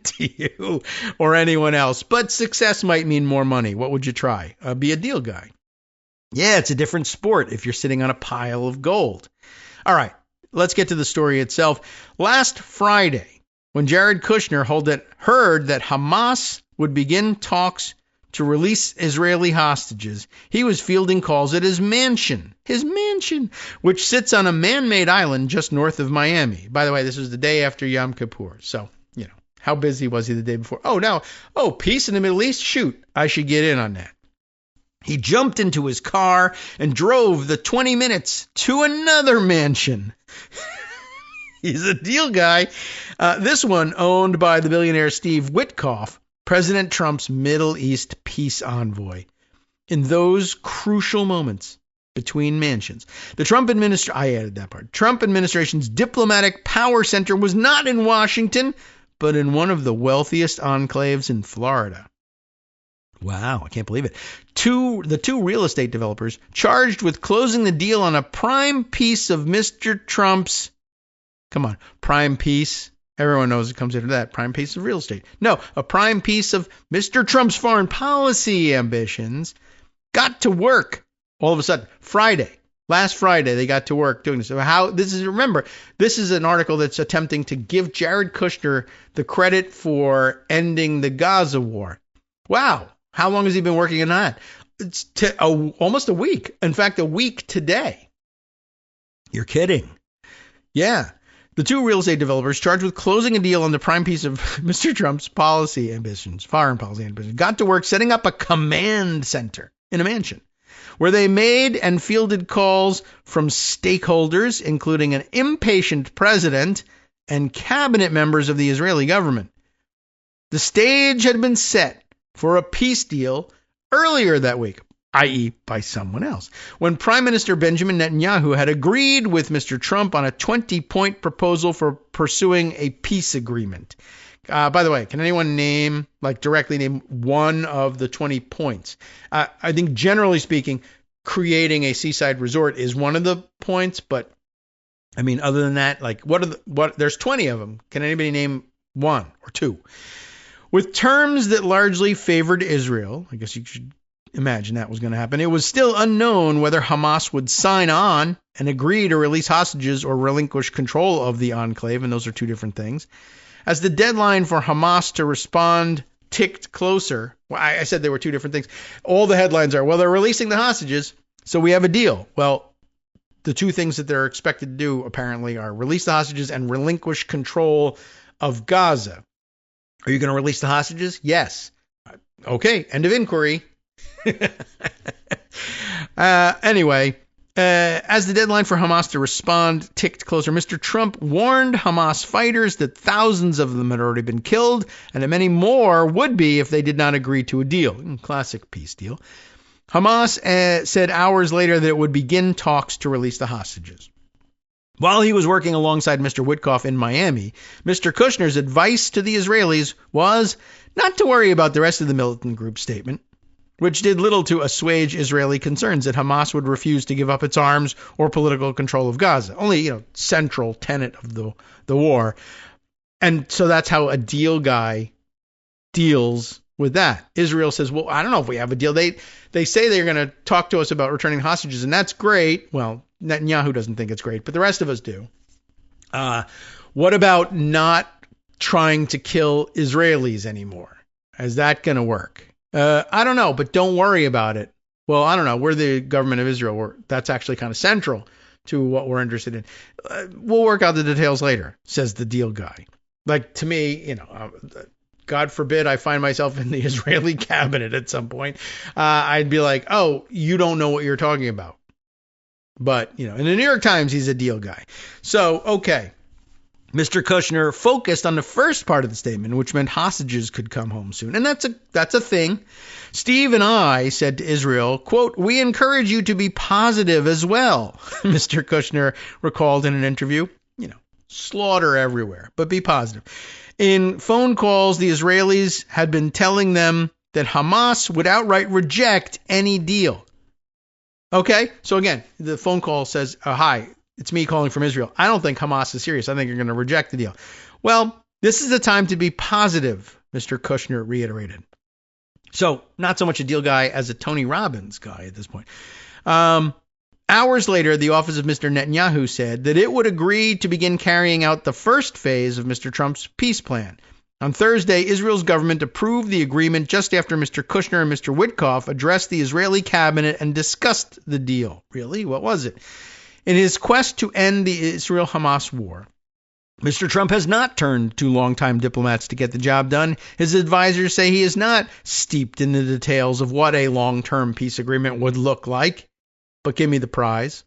to you or anyone else, but success might mean more money? What would you try? Be a deal guy. Yeah, it's a different sport if you're sitting on a pile of gold. All right, let's get to the story itself. Last Friday, when Jared Kushner heard that Hamas would begin talks to release Israeli hostages, he was fielding calls at his mansion, which sits on a man-made island just north of Miami. By the way, this was the day after Yom Kippur, so, how busy was he the day before? Peace in the Middle East? Shoot, I should get in on that. He jumped into his car and drove the 20 minutes to another mansion. He's a deal guy. This one owned by the billionaire Steve Witkoff, President Trump's Middle East peace envoy. In those crucial moments between mansions, the Trump administration's diplomatic power center was not in Washington, but in one of the wealthiest enclaves in Florida. Wow, I can't believe it. The two real estate developers charged with closing the deal on a prime piece of Mr. Trump's, prime piece. Everyone knows it comes into that, prime piece of real estate. No, a prime piece of Mr. Trump's foreign policy ambitions got to work all of a sudden. Last Friday, they got to work doing this. Remember, this is an article that's attempting to give Jared Kushner the credit for ending the Gaza war. Wow. How long has he been working on that? It's almost a week. In fact, a week today. You're kidding. Yeah. The two real estate developers charged with closing a deal on the prime piece of Mr. Trump's foreign policy ambitions, got to work setting up a command center in a mansion where they made and fielded calls from stakeholders, including an impatient president and cabinet members of the Israeli government. The stage had been set for a peace deal earlier that week, i.e. by someone else, when Prime Minister Benjamin Netanyahu had agreed with Mr. Trump on a 20-point proposal for pursuing a peace agreement. By the way, can anyone directly name one of the 20 points? I think generally speaking, creating a seaside resort is one of the points, but I mean, other than that, there's 20 of them. Can anybody name one or two? With terms that largely favored Israel, I guess you should imagine that was going to happen, it was still unknown whether Hamas would sign on and agree to release hostages or relinquish control of the enclave, and those are two different things. As the deadline for Hamas to respond ticked closer, I said there were two different things. All the headlines are, they're releasing the hostages, so we have a deal. Well, the two things that they're expected to do, apparently, are release the hostages and relinquish control of Gaza. Are you going to release the hostages? Yes. Okay, end of inquiry. Anyway, as the deadline for Hamas to respond ticked closer, Mr. Trump warned Hamas fighters that thousands of them had already been killed and that many more would be if they did not agree to a deal. Classic peace deal. Hamas said hours later that it would begin talks to release the hostages. While he was working alongside Mr. Witkoff in Miami, Mr. Kushner's advice to the Israelis was not to worry about the rest of the militant group's statement, which did little to assuage Israeli concerns that Hamas would refuse to give up its arms or political control of Gaza. Only, central tenet of the war. And so that's how a deal guy deals with that. Israel says, well, I don't know if we have a deal. They say they're going to talk to us about returning hostages, and that's great. Well, Netanyahu doesn't think it's great, but the rest of us do. What about not trying to kill Israelis anymore? Is that going to work? I don't know, but don't worry about it. Well, I don't know. We're the government of Israel. That's actually kind of central to what we're interested in. We'll work out the details later, says the deal guy. Like, to me, God forbid I find myself in the Israeli cabinet at some point. I'd be like, oh, you don't know what you're talking about. But, in the New York Times, he's a deal guy. So, okay. Mr. Kushner focused on the first part of the statement, which meant hostages could come home soon. And that's a thing. Steve and I said to Israel, quote, we encourage you to be positive as well. Mr. Kushner recalled in an interview, slaughter everywhere, but be positive. In phone calls, the Israelis had been telling them that Hamas would outright reject any deal. Okay, so again, the phone call says, hi, it's me calling from Israel. I don't think Hamas is serious. I think you're going to reject the deal. Well, this is the time to be positive, Mr. Kushner reiterated. So not so much a deal guy as a Tony Robbins guy at this point. Hours later, the office of Mr. Netanyahu said that it would agree to begin carrying out the first phase of Mr. Trump's peace plan. On Thursday, Israel's government approved the agreement just after Mr. Kushner and Mr. Witkoff addressed the Israeli cabinet and discussed the deal. Really? What was it? In his quest to end the Israel-Hamas war, Mr. Trump has not turned to longtime diplomats to get the job done. His advisors say he is not steeped in the details of what a long-term peace agreement would look like. But give me the prize.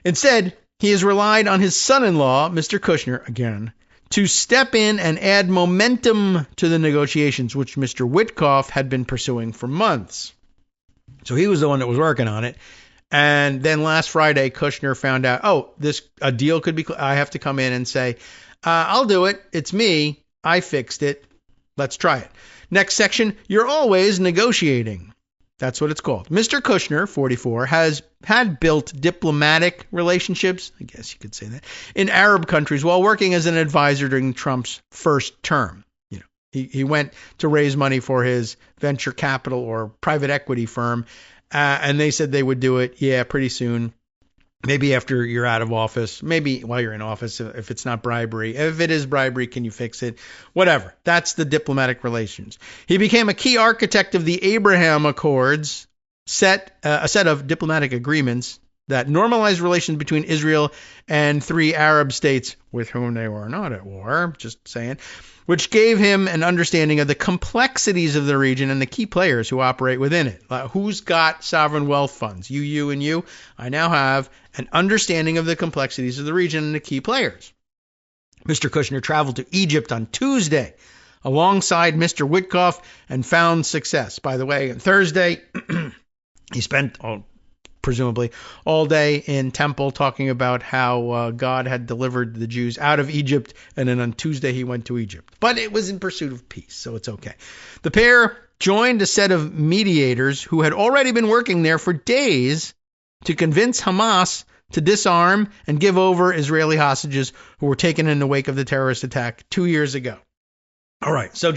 Instead, he has relied on his son-in-law, Mr. Kushner, again, to step in and add momentum to the negotiations, which Mr. Witkoff had been pursuing for months. So he was the one that was working on it. And then last Friday, Kushner found out, a deal could be, I have to come in and say, I'll do it. It's me. I fixed it. Let's try it. Next section, you're always negotiating. That's what it's called. Mr. Kushner, 44, had built diplomatic relationships, I guess you could say that, in Arab countries while working as an advisor during Trump's first term. He went to raise money for his venture capital or private equity firm, and they said they would do it, pretty soon. Maybe after you're out of office, maybe while you're in office, if it's not bribery. If it is bribery, can you fix it? Whatever. That's the diplomatic relations. He became a key architect of the Abraham Accords, a set of diplomatic agreements that normalized relations between Israel and 3 Arab states with whom they were not at war, just saying, which gave him an understanding of the complexities of the region and the key players who operate within it. Who's got sovereign wealth funds? You, and you. I now have an understanding of the complexities of the region and the key players. Mr. Kushner traveled to Egypt on Tuesday alongside Mr. Witkoff and found success. By the way, on Thursday, he spent presumably all day in temple talking about how God had delivered the Jews out of Egypt, and then on Tuesday he went to Egypt. But it was in pursuit of peace, so it's okay. The pair joined a set of mediators who had already been working there for days to convince Hamas to disarm and give over Israeli hostages who were taken in the wake of the terrorist attack 2 years ago. All right, so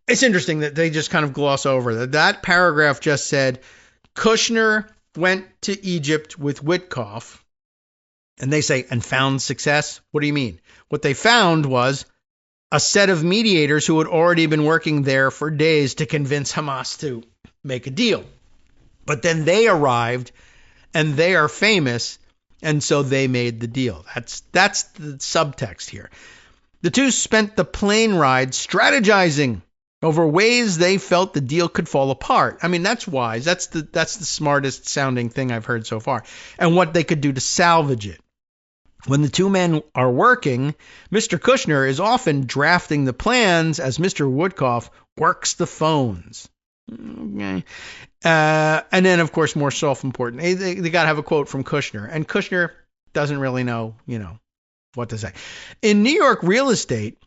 it's interesting that they just kind of gloss over that. That paragraph just said, Kushner went to Egypt with Witkoff, and they say, and found success? What do you mean? What they found was a set of mediators who had already been working there for days to convince Hamas to make a deal. But then they arrived, and they are famous, and so they made the deal. That's the subtext here. The two spent the plane ride strategizing over ways they felt the deal could fall apart. I mean, that's wise. That's the smartest sounding thing I've heard so far. And what they could do to salvage it. When the two men are working, Mr. Kushner is often drafting the plans as Mr. Witkoff works the phones. Okay. And then, of course, more self-important. They got to have a quote from Kushner. And Kushner doesn't really know, what to say. In New York real estate,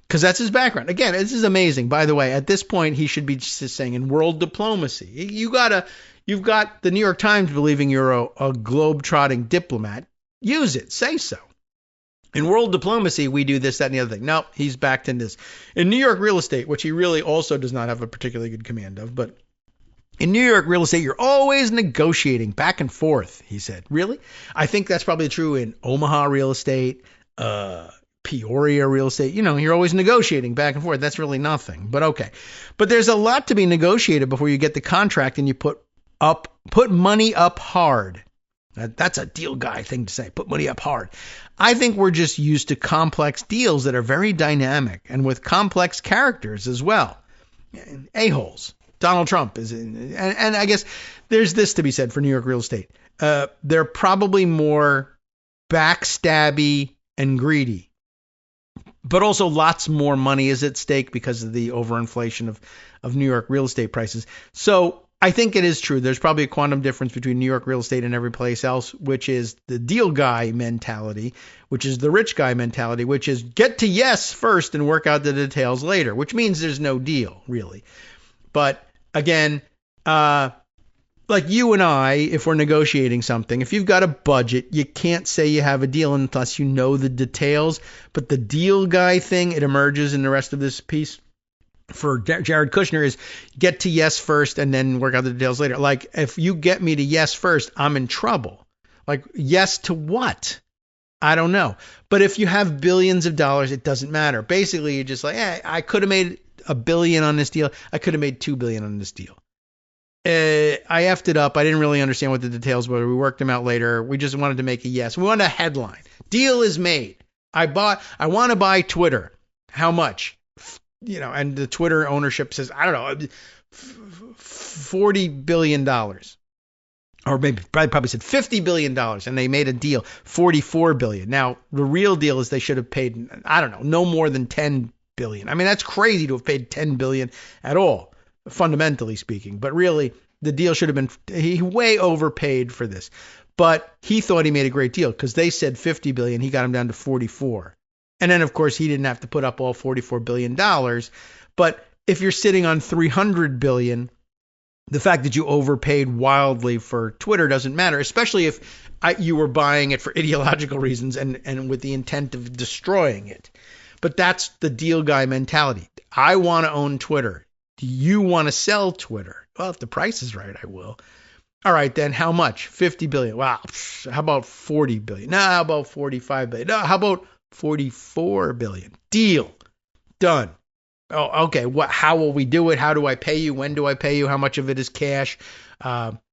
because that's his background. Again, this is amazing. By the way, at this point, he should be just saying in world diplomacy. You've got the New York Times believing you're a globe-trotting diplomat. Use it. Say so. In world diplomacy, we do this, that, and the other thing. No, he's backed in this. In New York real estate, which he really also does not have a particularly good command of, but in New York real estate, you're always negotiating back and forth, he said. Really? I think that's probably true in Omaha real estate, Peoria real estate. You're always negotiating back and forth. That's really nothing, but okay. But there's a lot to be negotiated before you get the contract and you put money up hard. That's a deal guy thing to say. Put money up hard. I think we're just used to complex deals that are very dynamic and with complex characters as well. A-holes. Donald Trump is in. And I guess there's this to be said for New York real estate. They're probably more backstabby and greedy, but also lots more money is at stake because of the overinflation of New York real estate prices. So I think it is true. There's probably a quantum difference between New York real estate and every place else, which is the deal guy mentality, which is the rich guy mentality, which is get to yes first and work out the details later, which means there's no deal really. But again, like you and I, if we're negotiating something, if you've got a budget, you can't say you have a deal unless you know the details. But the deal guy thing, it emerges in the rest of this piece for Jared Kushner is get to yes first and then work out the details later. Like if you get me to yes first, I'm in trouble. Like yes to what? I don't know. But if you have billions of dollars, it doesn't matter. Basically, you're just like, I could have made $1 billion on this deal. I could have made $2 billion on this deal. I effed it up. I didn't really understand what the details were. We worked them out later. We just wanted to make a yes. We wanted a headline. Deal is made. I want to buy Twitter. How much? And the Twitter ownership says, I don't know, $40 billion. Or maybe probably said $50 billion. And they made a deal, $44 billion. Now, the real deal is they should have paid, I don't know, no more than $10 billion. I mean, that's crazy to have paid $10 billion at all, fundamentally speaking. But really, the deal should have been, he way overpaid for this. But he thought he made a great deal because they said $50 billion. He got him down to 44. And then, of course, he didn't have to put up all $44 billion. But if you're sitting on $300 billion, the fact that you overpaid wildly for Twitter doesn't matter, especially if you were buying it for ideological reasons and with the intent of destroying it. But that's the deal guy mentality. I want to own Twitter. Do you want to sell Twitter? Well, if the price is right, I will. All right, then how much? $50 billion. Wow. How about $40 billion? No, how about $45 billion? No, how about $44 billion? Deal. Done. Oh, okay. How will we do it? How do I pay you? When do I pay you? How much of it is cash?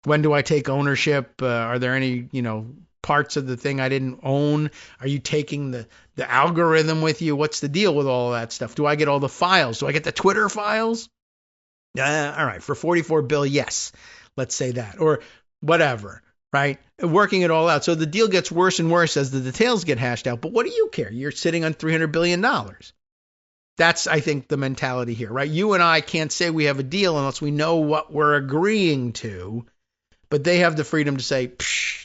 When do I take ownership? Are there any, parts of the thing I didn't own? Are you taking the algorithm with you? What's the deal with all of that stuff? Do I get all the files? Do I get the Twitter files? All right. For $44 billion, yes. Let's say that. Or whatever, right? Working it all out. So the deal gets worse and worse as the details get hashed out. But what do you care? You're sitting on $300 billion. That's, I think, the mentality here, right? You and I can't say we have a deal unless we know what we're agreeing to. But they have the freedom to say,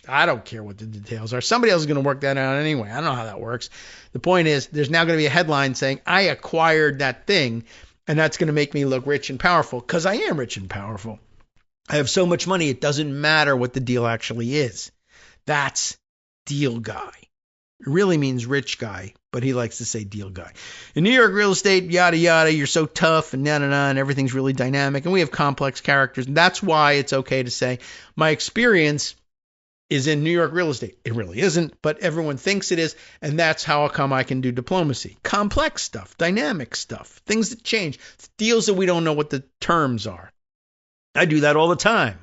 I don't care what the details are. Somebody else is going to work that out anyway. I don't know how that works. The point is, there's now going to be a headline saying, I acquired that thing, and that's going to make me look rich and powerful because I am rich and powerful. I have so much money, it doesn't matter what the deal actually is. That's deal guy. It really means rich guy, but he likes to say deal guy. In New York real estate, yada, yada, you're so tough and and everything's really dynamic. And we have complex characters. And that's why it's okay to say my experience is in New York real estate. It really isn't, but everyone thinks it is. And that's how come I can do diplomacy. Complex stuff, dynamic stuff, things that change, deals that we don't know what the terms are. I do that all the time.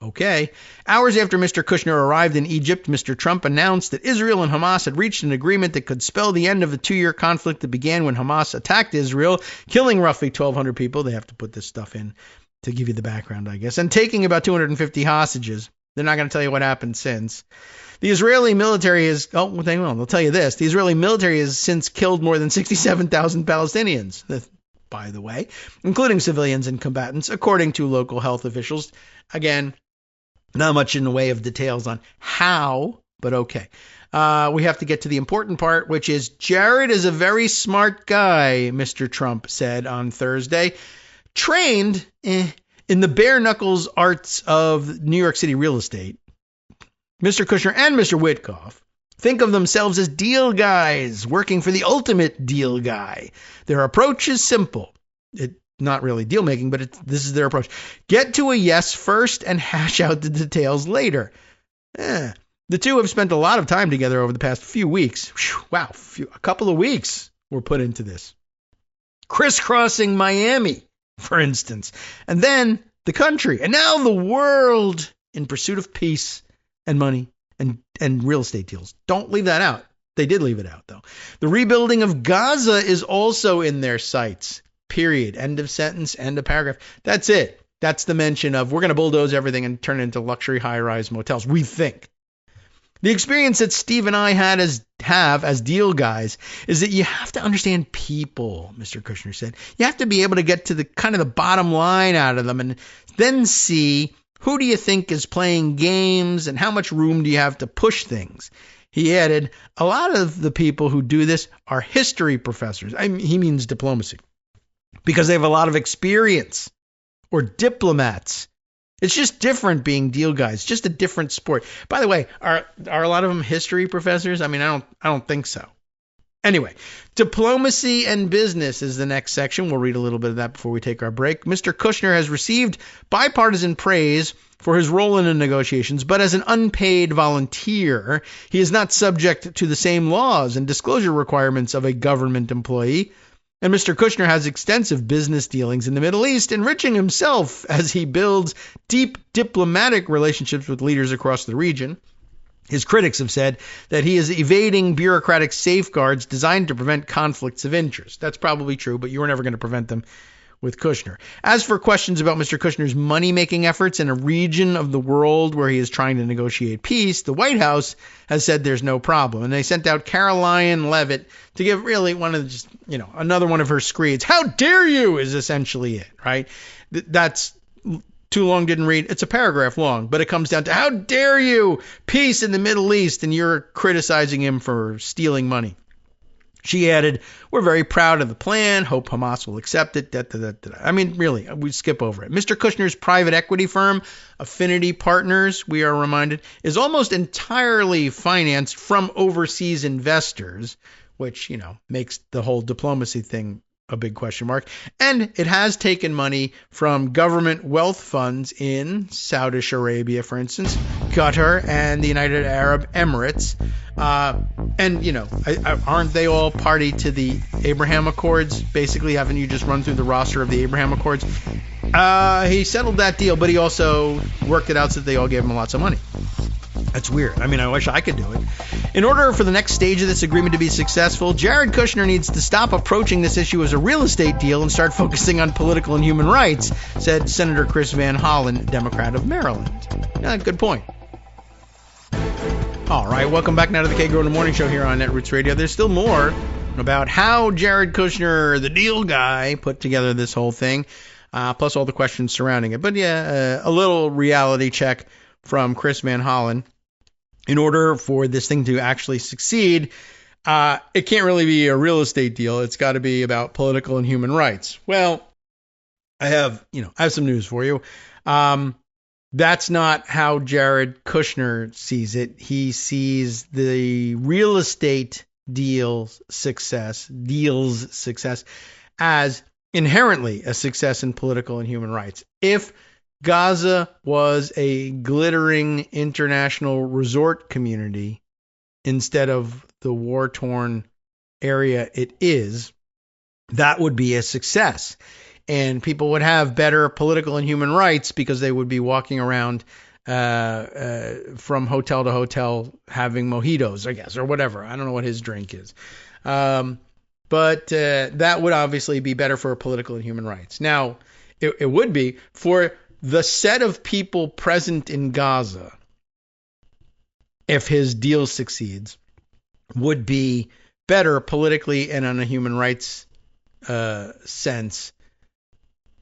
Okay. Hours after Mr. Kushner arrived in Egypt, Mr. Trump announced that Israel and Hamas had reached an agreement that could spell the end of the 2-year conflict that began when Hamas attacked Israel, killing roughly 1,200 people. They have to put this stuff in to give you the background, I guess, and taking about 250 hostages. They're not going to tell you what happened since. The Israeli military is, they'll tell you this. The Israeli military has since killed more than 67,000 Palestinians, by the way, including civilians and combatants, according to local health officials. Again, not much in the way of details on how, but okay. We have to get to the important part, which is Jared is a very smart guy, Mr. Trump said on Thursday, trained in the bare knuckles arts of New York City real estate. Mr. Kushner and Mr. Witkoff think of themselves as deal guys working for the ultimate deal guy. Their approach is simple. Not really deal making, but this is their approach. Get to a yes first and hash out the details later. The two have spent a lot of time together over the past few weeks. Wow, a couple of weeks were put into this. Crisscrossing Miami, for instance, and then the country, and now the world in pursuit of peace and money and real estate deals. Don't leave that out. They did leave it out, though. The rebuilding of Gaza is also in their sights. Period. End of sentence. End of paragraph. That's it. That's the mention of we're going to bulldoze everything and turn it into luxury high-rise motels. We think. The experience that Steve and I have as deal guys is that you have to understand people, Mr. Kushner said. You have to be able to get to the kind of the bottom line out of them and then see who do you think is playing games and how much room do you have to push things. He added, a lot of the people who do this are history professors. He means diplomacy because they have a lot of experience, or diplomats. It's just different being deal guys, just a different sport. By the way, are a lot of them history professors? I mean, I don't think so. Anyway, diplomacy and business is the next section. We'll read a little bit of that before we take our break. Mr. Kushner has received bipartisan praise for his role in the negotiations, but as an unpaid volunteer, he is not subject to the same laws and disclosure requirements of a government employee. And Mr. Kushner has extensive business dealings in the Middle East, enriching himself as he builds deep diplomatic relationships with leaders across the region. His critics have said that he is evading bureaucratic safeguards designed to prevent conflicts of interest. That's probably true, but you were never going to prevent them with Kushner. As for questions about Mr. Kushner's money-making efforts in a region of the world where he is trying to negotiate peace, the White House has said there's no problem. And they sent out Caroline Leavitt to give really another one of her screeds. How dare you is essentially it, right? That's too long, didn't read. It's a paragraph long, but it comes down to how dare you, peace in the Middle East, and you're criticizing him for stealing money. She added, we're very proud of the plan. Hope Hamas will accept it. I mean, really, we skip over it. Mr. Kushner's private equity firm, Affinity Partners, we are reminded, is almost entirely financed from overseas investors, which, makes the whole diplomacy thing a big question mark. And it has taken money from government wealth funds in Saudi Arabia, for instance, Qatar, and the United Arab Emirates. Aren't they all party to the Abraham Accords? Basically, haven't you just run through the roster of the Abraham Accords? He settled that deal, but he also worked it out so that they all gave him lots of money. That's weird. I mean, I wish I could do it. In order for the next stage of this agreement to be successful, Jared Kushner needs to stop approaching this issue as a real estate deal and start focusing on political and human rights, said Senator Chris Van Hollen, Democrat of Maryland. Good point. All right, welcome back now to the Kagro in the Morning Show here on Netroots Radio. There's still more about how Jared Kushner, the deal guy, put together this whole thing, plus all the questions surrounding it. But a little reality check from Chris Van Hollen. In order for this thing to actually succeed, it can't really be a real estate deal. It's got to be about political and human rights. Well, I have some news for you. That's not how Jared Kushner sees it. He sees the real estate deal's success as inherently a success in political and human rights. If Gaza was a glittering international resort community instead of the war-torn area it is, that would be a success. And people would have better political and human rights because they would be walking around from hotel to hotel having mojitos, I guess, or whatever. I don't know what his drink is. But that would obviously be better for political and human rights. Now, it would be for the set of people present in Gaza, if his deal succeeds, would be better politically and on a human rights sense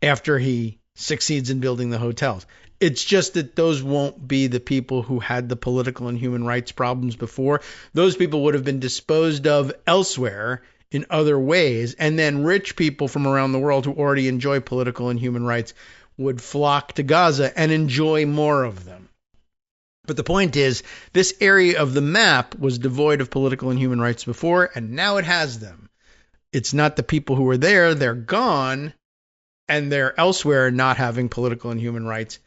after he succeeds in building the hotels. It's just that those won't be the people who had the political and human rights problems before. Those people would have been disposed of elsewhere in other ways, and then rich people from around the world who already enjoy political and human rights would flock to Gaza and enjoy more of them. But the point is, this area of the map was devoid of political and human rights before, and now it has them. It's not the people who were there, they're gone, and they're elsewhere not having political and human rights.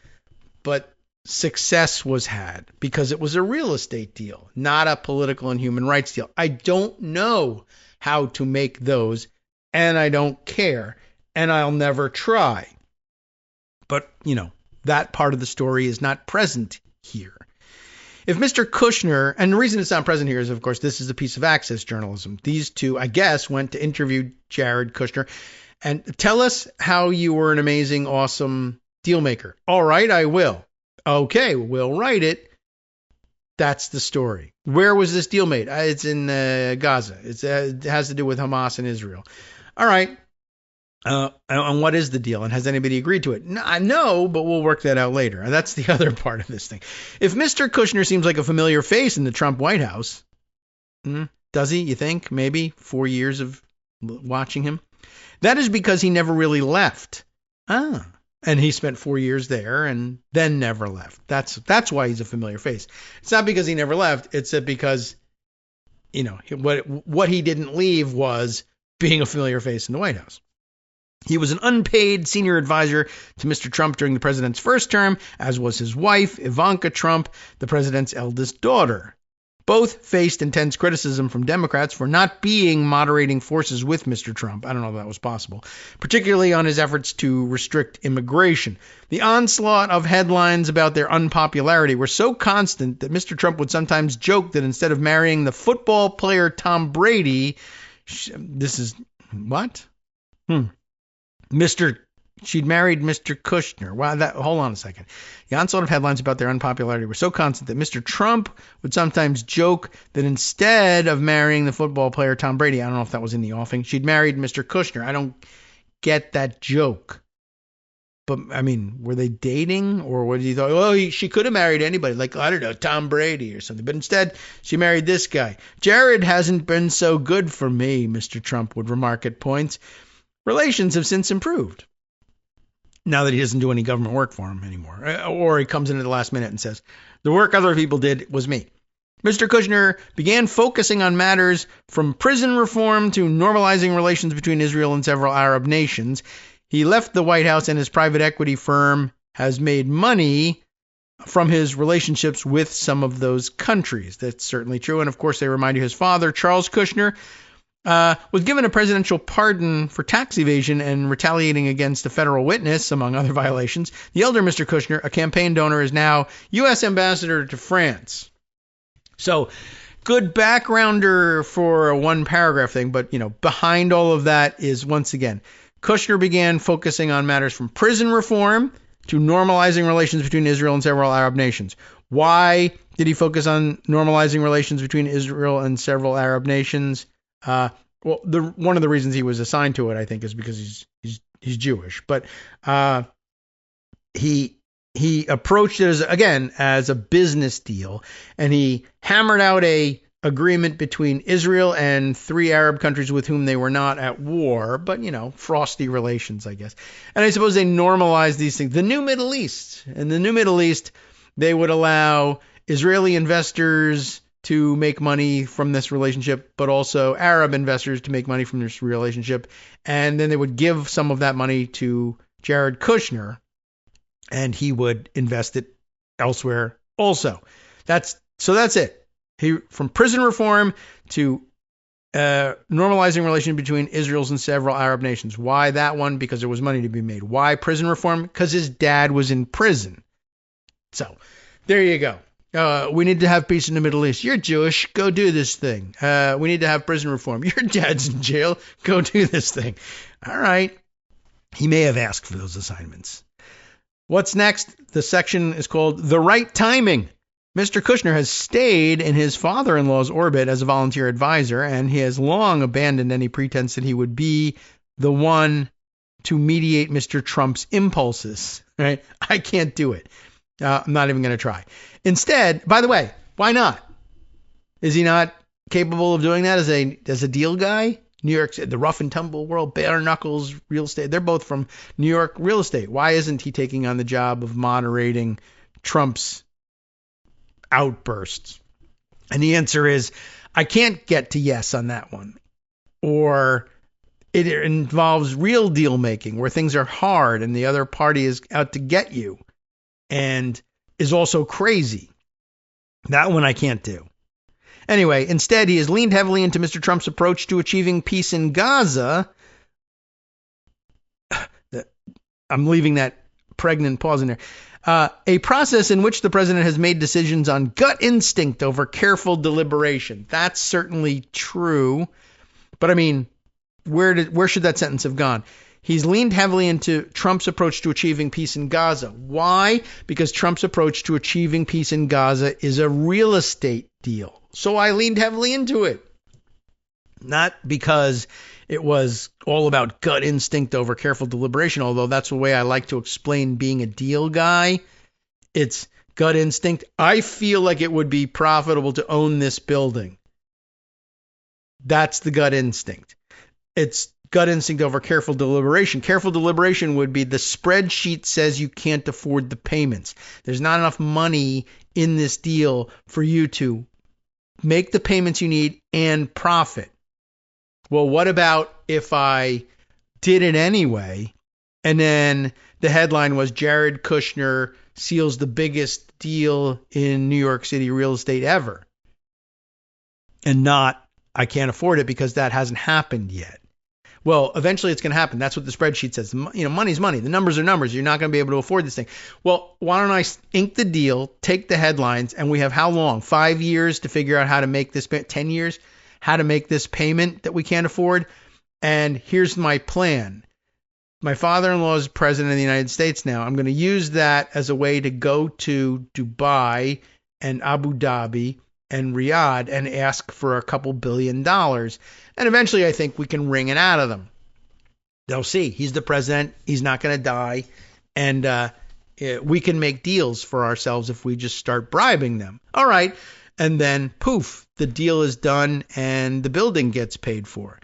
But success was had because it was a real estate deal, not a political and human rights deal. I don't know how to make those, and I don't care, and I'll never try. But, that part of the story is not present here. If Mr. Kushner, and the reason it's not present here is, of course, this is a piece of Access journalism. These two, I guess, went to interview Jared Kushner and tell us how you were an amazing, awesome deal maker. All right, I will. Okay, we'll write it. That's the story. Where was this deal made? It's in Gaza. It has to do with Hamas and Israel. All right. And what is the deal? And has anybody agreed to it? No, but we'll work that out later. And that's the other part of this thing. If Mr. Kushner seems like a familiar face in the Trump White House, does he, you think? Maybe 4 years of watching him? That is because he never really left. And he spent 4 years there and then never left. That's why he's a familiar face. It's not because he never left. It's because, what he didn't leave was being a familiar face in the White House. He was an unpaid senior advisor to Mr. Trump during the president's first term, as was his wife, Ivanka Trump, the president's eldest daughter. Both faced intense criticism from Democrats for not being moderating forces with Mr. Trump. I don't know if that was possible, particularly on his efforts to restrict immigration. The onslaught of headlines about their unpopularity were so constant that Mr. Trump would sometimes joke that instead of marrying the football player Tom Brady, she'd married Mr. Kushner. Wow, hold on a second. The onslaught of headlines about their unpopularity were so constant that Mr. Trump would sometimes joke that instead of marrying the football player Tom Brady, I don't know if that was in the offing, she'd married Mr. Kushner. I don't get that joke. But, I mean, were they dating? Or what did he thought? Oh, she could have married anybody, like, I don't know, Tom Brady or something. But instead, she married this guy. Jared hasn't been so good for me, Mr. Trump would remark at points. Relations have since improved. Now that he doesn't do any government work for him anymore. Or he comes in at the last minute and says, the work other people did was me. Mr. Kushner began focusing on matters from prison reform to normalizing relations between Israel and several Arab nations. He left the White House and his private equity firm has made money from his relationships with some of those countries. That's certainly true. And of course, they remind you his father, Charles Kushner, was given a presidential pardon for tax evasion and retaliating against a federal witness, among other violations. The elder Mr. Kushner, a campaign donor, is now U.S. ambassador to France. So, good backgrounder for a one-paragraph thing, but, behind all of that is, once again, Kushner began focusing on matters from prison reform to normalizing relations between Israel and several Arab nations. Why did he focus on normalizing relations between Israel and several Arab nations? One of the reasons he was assigned to it, I think, is because he's Jewish. But he approached it as a business deal, and he hammered out a agreement between Israel and 3 Arab countries with whom they were not at war, but frosty relations, I guess. And I suppose they normalized these things. The new Middle East, they would allow Israeli investors to make money from this relationship, but also Arab investors to make money from this relationship. And then they would give some of that money to Jared Kushner, and he would invest it elsewhere also. That's it. From prison reform to normalizing relations between Israel and several Arab nations. Why that one? Because there was money to be made. Why prison reform? Because his dad was in prison. So there you go. We need to have peace in the Middle East. You're Jewish. Go do this thing. We need to have prison reform. Your dad's in jail. Go do this thing. All right. He may have asked for those assignments. What's next? The section is called The Right Timing. Mr. Kushner has stayed in his father-in-law's orbit as a volunteer advisor, and he has long abandoned any pretense that he would be the one to mediate Mr. Trump's impulses. Right? I can't do it. I'm not even going to try. Instead, by the way, why not? Is he not capable of doing that as a deal guy? New York, the rough and tumble world, bare knuckles, real estate. They're both from New York real estate. Why isn't he taking on the job of moderating Trump's outbursts? And the answer is, I can't get to yes on that one. Or it involves real deal making where things are hard and the other party is out to get you and is also crazy. That one I can't do. Anyway, instead, he has leaned heavily into Mr. Trump's approach to achieving peace in Gaza. I'm leaving that pregnant pause in there. A process in which the president has made decisions on gut instinct over careful deliberation. That's certainly true. But I mean, where should that sentence have gone? He's leaned heavily into Trump's approach to achieving peace in Gaza. Why? Because Trump's approach to achieving peace in Gaza is a real estate deal. So I leaned heavily into it. Not because it was all about gut instinct over careful deliberation, although that's the way I like to explain being a deal guy. It's gut instinct. I feel like it would be profitable to own this building. That's the gut instinct. It's gut instinct over careful deliberation. Careful deliberation would be the spreadsheet says you can't afford the payments. There's not enough money in this deal for you to make the payments you need and profit. Well, what about if I did it anyway, and then the headline was Jared Kushner seals the biggest deal in New York City real estate ever, and not I can't afford it because that hasn't happened yet. Well, eventually it's going to happen. That's what the spreadsheet says. Money's money. The numbers are numbers. You're not going to be able to afford this thing. Well, why don't I ink the deal, take the headlines, and we have how long? 5 years to figure out how to make this, 10 years? How to make this payment that we can't afford. And here's my plan. My father-in-law is president of the United States now. I'm going to use that as a way to go to Dubai and Abu Dhabi and Riyadh and ask for a couple $2 billion. And eventually I think we can wring it out of them. They'll see. He's the president. He's not going to die. And we can make deals for ourselves if we just start bribing them. All right. And then poof, the deal is done and the building gets paid for.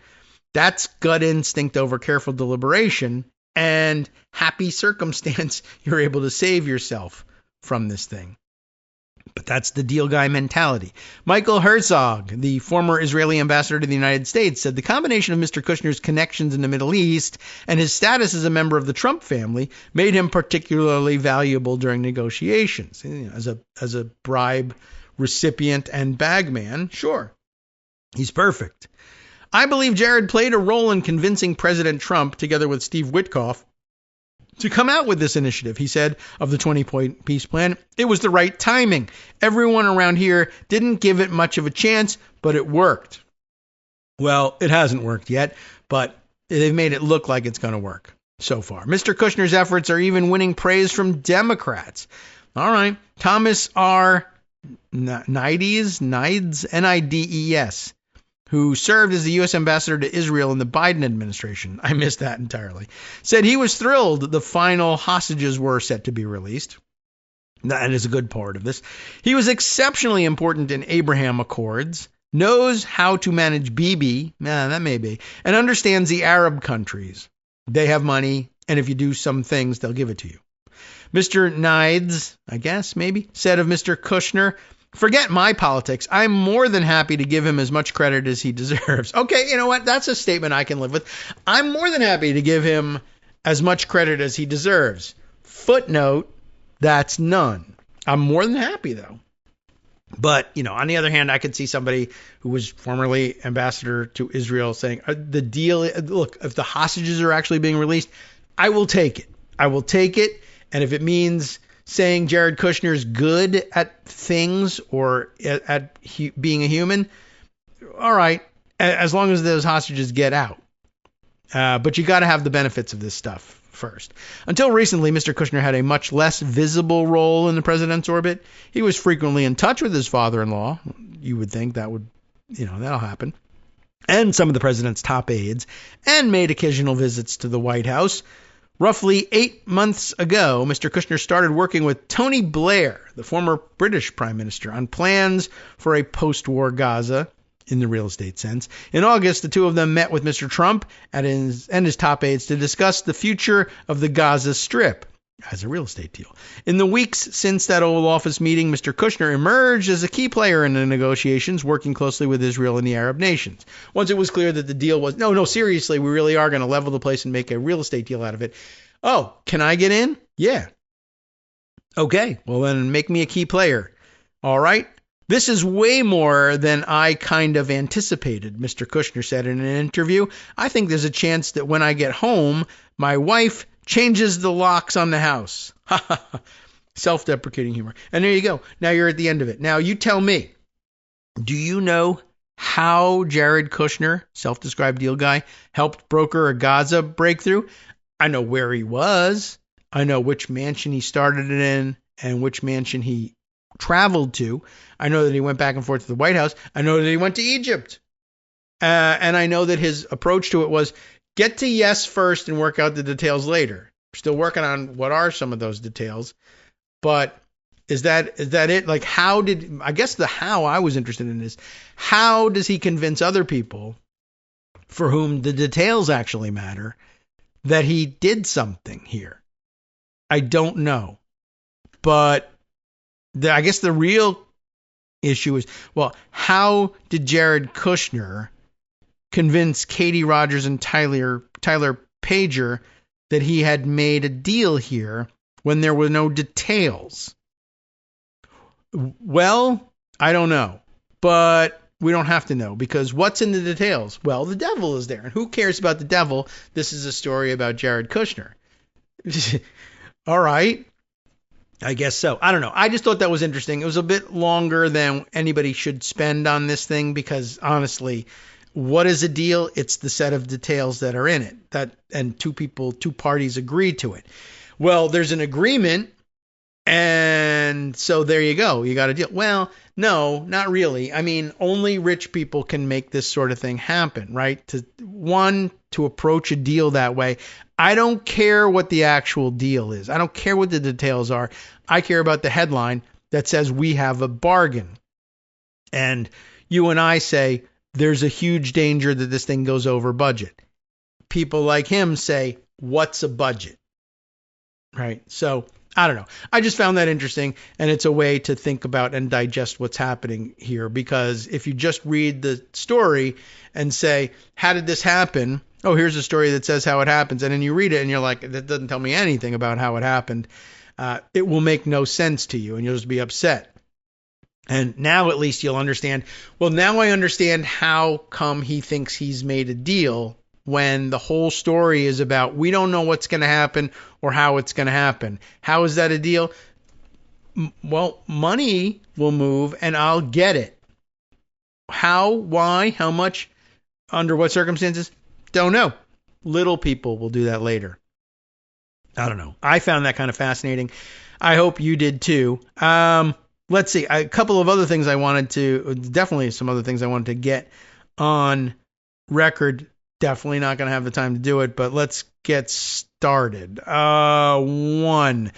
That's gut instinct over careful deliberation and happy circumstance. You're able to save yourself from this thing. But that's the deal guy mentality. Michael Herzog, the former Israeli ambassador to the United States, said the combination of Mr. Kushner's connections in the Middle East and his status as a member of the Trump family made him particularly valuable during negotiations. As a bribe recipient and bagman, sure, he's perfect. I believe Jared played a role in convincing President Trump, together with Steve Witkoff, to come out with this initiative. He said of the 20-point peace plan, it was the right timing. Everyone around here didn't give it much of a chance, but it worked. Well, it hasn't worked yet, but they've made it look like it's going to work so far. Mr. Kushner's efforts are even winning praise from Democrats. All right. Thomas R. Nides, Nides, who served as the U.S. ambassador to Israel in the Biden administration, I missed that entirely, said he was thrilled the final hostages were set to be released. That is a good part of this. He was exceptionally important in Abraham Accords, knows how to manage Bibi, that may be, and understands the Arab countries. They have money, and if you do some things, they'll give it to you. Mr. Nides, I guess, maybe, said of Mr. Kushner, forget my politics. I'm more than happy to give him as much credit as he deserves. Okay, you know what? That's a statement I can live with. I'm more than happy to give him as much credit as he deserves. Footnote, that's none. I'm more than happy, though. But, on the other hand, I could see somebody who was formerly ambassador to Israel saying, the deal, look, if the hostages are actually being released, I will take it. I will take it. And if it means saying Jared Kushner's good at things or at being a human, all right, as long as those hostages get out. But you got to have the benefits of this stuff first. Until recently, Mr. Kushner had a much less visible role in the president's orbit. He was frequently in touch with his father-in-law. You would think that would, that'll happen. And some of the president's top aides, and made occasional visits to the White House. Roughly 8 months ago, Mr. Kushner started working with Tony Blair, the former British prime minister, on plans for a post-war Gaza in the real estate sense. In August, the two of them met with Mr. Trump and his top aides to discuss the future of the Gaza Strip as a real estate deal. In the weeks since that Oval Office meeting, Mr. Kushner emerged as a key player in the negotiations, working closely with Israel and the Arab nations. Once it was clear that the deal was, no, seriously, we really are going to level the place and make a real estate deal out of it. Oh, can I get in? Yeah. Okay, well then make me a key player. All right. This is way more than I kind of anticipated, Mr. Kushner said in an interview. I think there's a chance that when I get home, my wife changes the locks on the house. Self-deprecating humor. And there you go. Now you're at the end of it. Now you tell me, do you know how Jared Kushner, self-described deal guy, helped broker a Gaza breakthrough? I know where he was. I know which mansion he started it in and which mansion he traveled to. I know that he went back and forth to the White House. I know that he went to Egypt. And I know that his approach to it was get to yes first and work out the details later. Still working on what are some of those details. But is that it? Like, I guess the how I was interested in is, how does he convince other people for whom the details actually matter that he did something here? I don't know. But I guess the real issue is, well, how did Jared Kushner convince Katie Rogers and Tyler Pager that he had made a deal here when there were no details? Well, I don't know, but we don't have to know, because what's in the details? Well, the devil is there, and who cares about the devil? This is a story about Jared Kushner. All right. I guess so. I don't know. I just thought that was interesting. It was a bit longer than anybody should spend on this thing, because honestly, what is a deal? It's the set of details that are in it, and two parties agree to it. Well, there's an agreement, and so there you go. You got a deal. Well, no, not really. I mean, only rich people can make this sort of thing happen, right? To approach a deal that way. I don't care what the actual deal is. I don't care what the details are. I care about the headline that says we have a bargain. And you and I say there's a huge danger that this thing goes over budget. People like him say, what's a budget? Right? So I don't know. I just found that interesting, and it's a way to think about and digest what's happening here, because if you just read the story and say, how did this happen? Oh, here's a story that says how it happens. And then you read it and you're like, that doesn't tell me anything about how it happened. It will make no sense to you, and you'll just be upset. And now at least you'll understand. Well, now I understand how come he thinks he's made a deal when the whole story is about we don't know what's going to happen or how it's going to happen. How is that a deal? Well, money will move and I'll get it. How, why, how much, under what circumstances? Don't know. Little people will do that later. I don't know. I found that kind of fascinating. I hope you did too. Let's see. A couple of other things definitely some other things I wanted to get on record. Definitely not going to have the time to do it, but let's get started. One,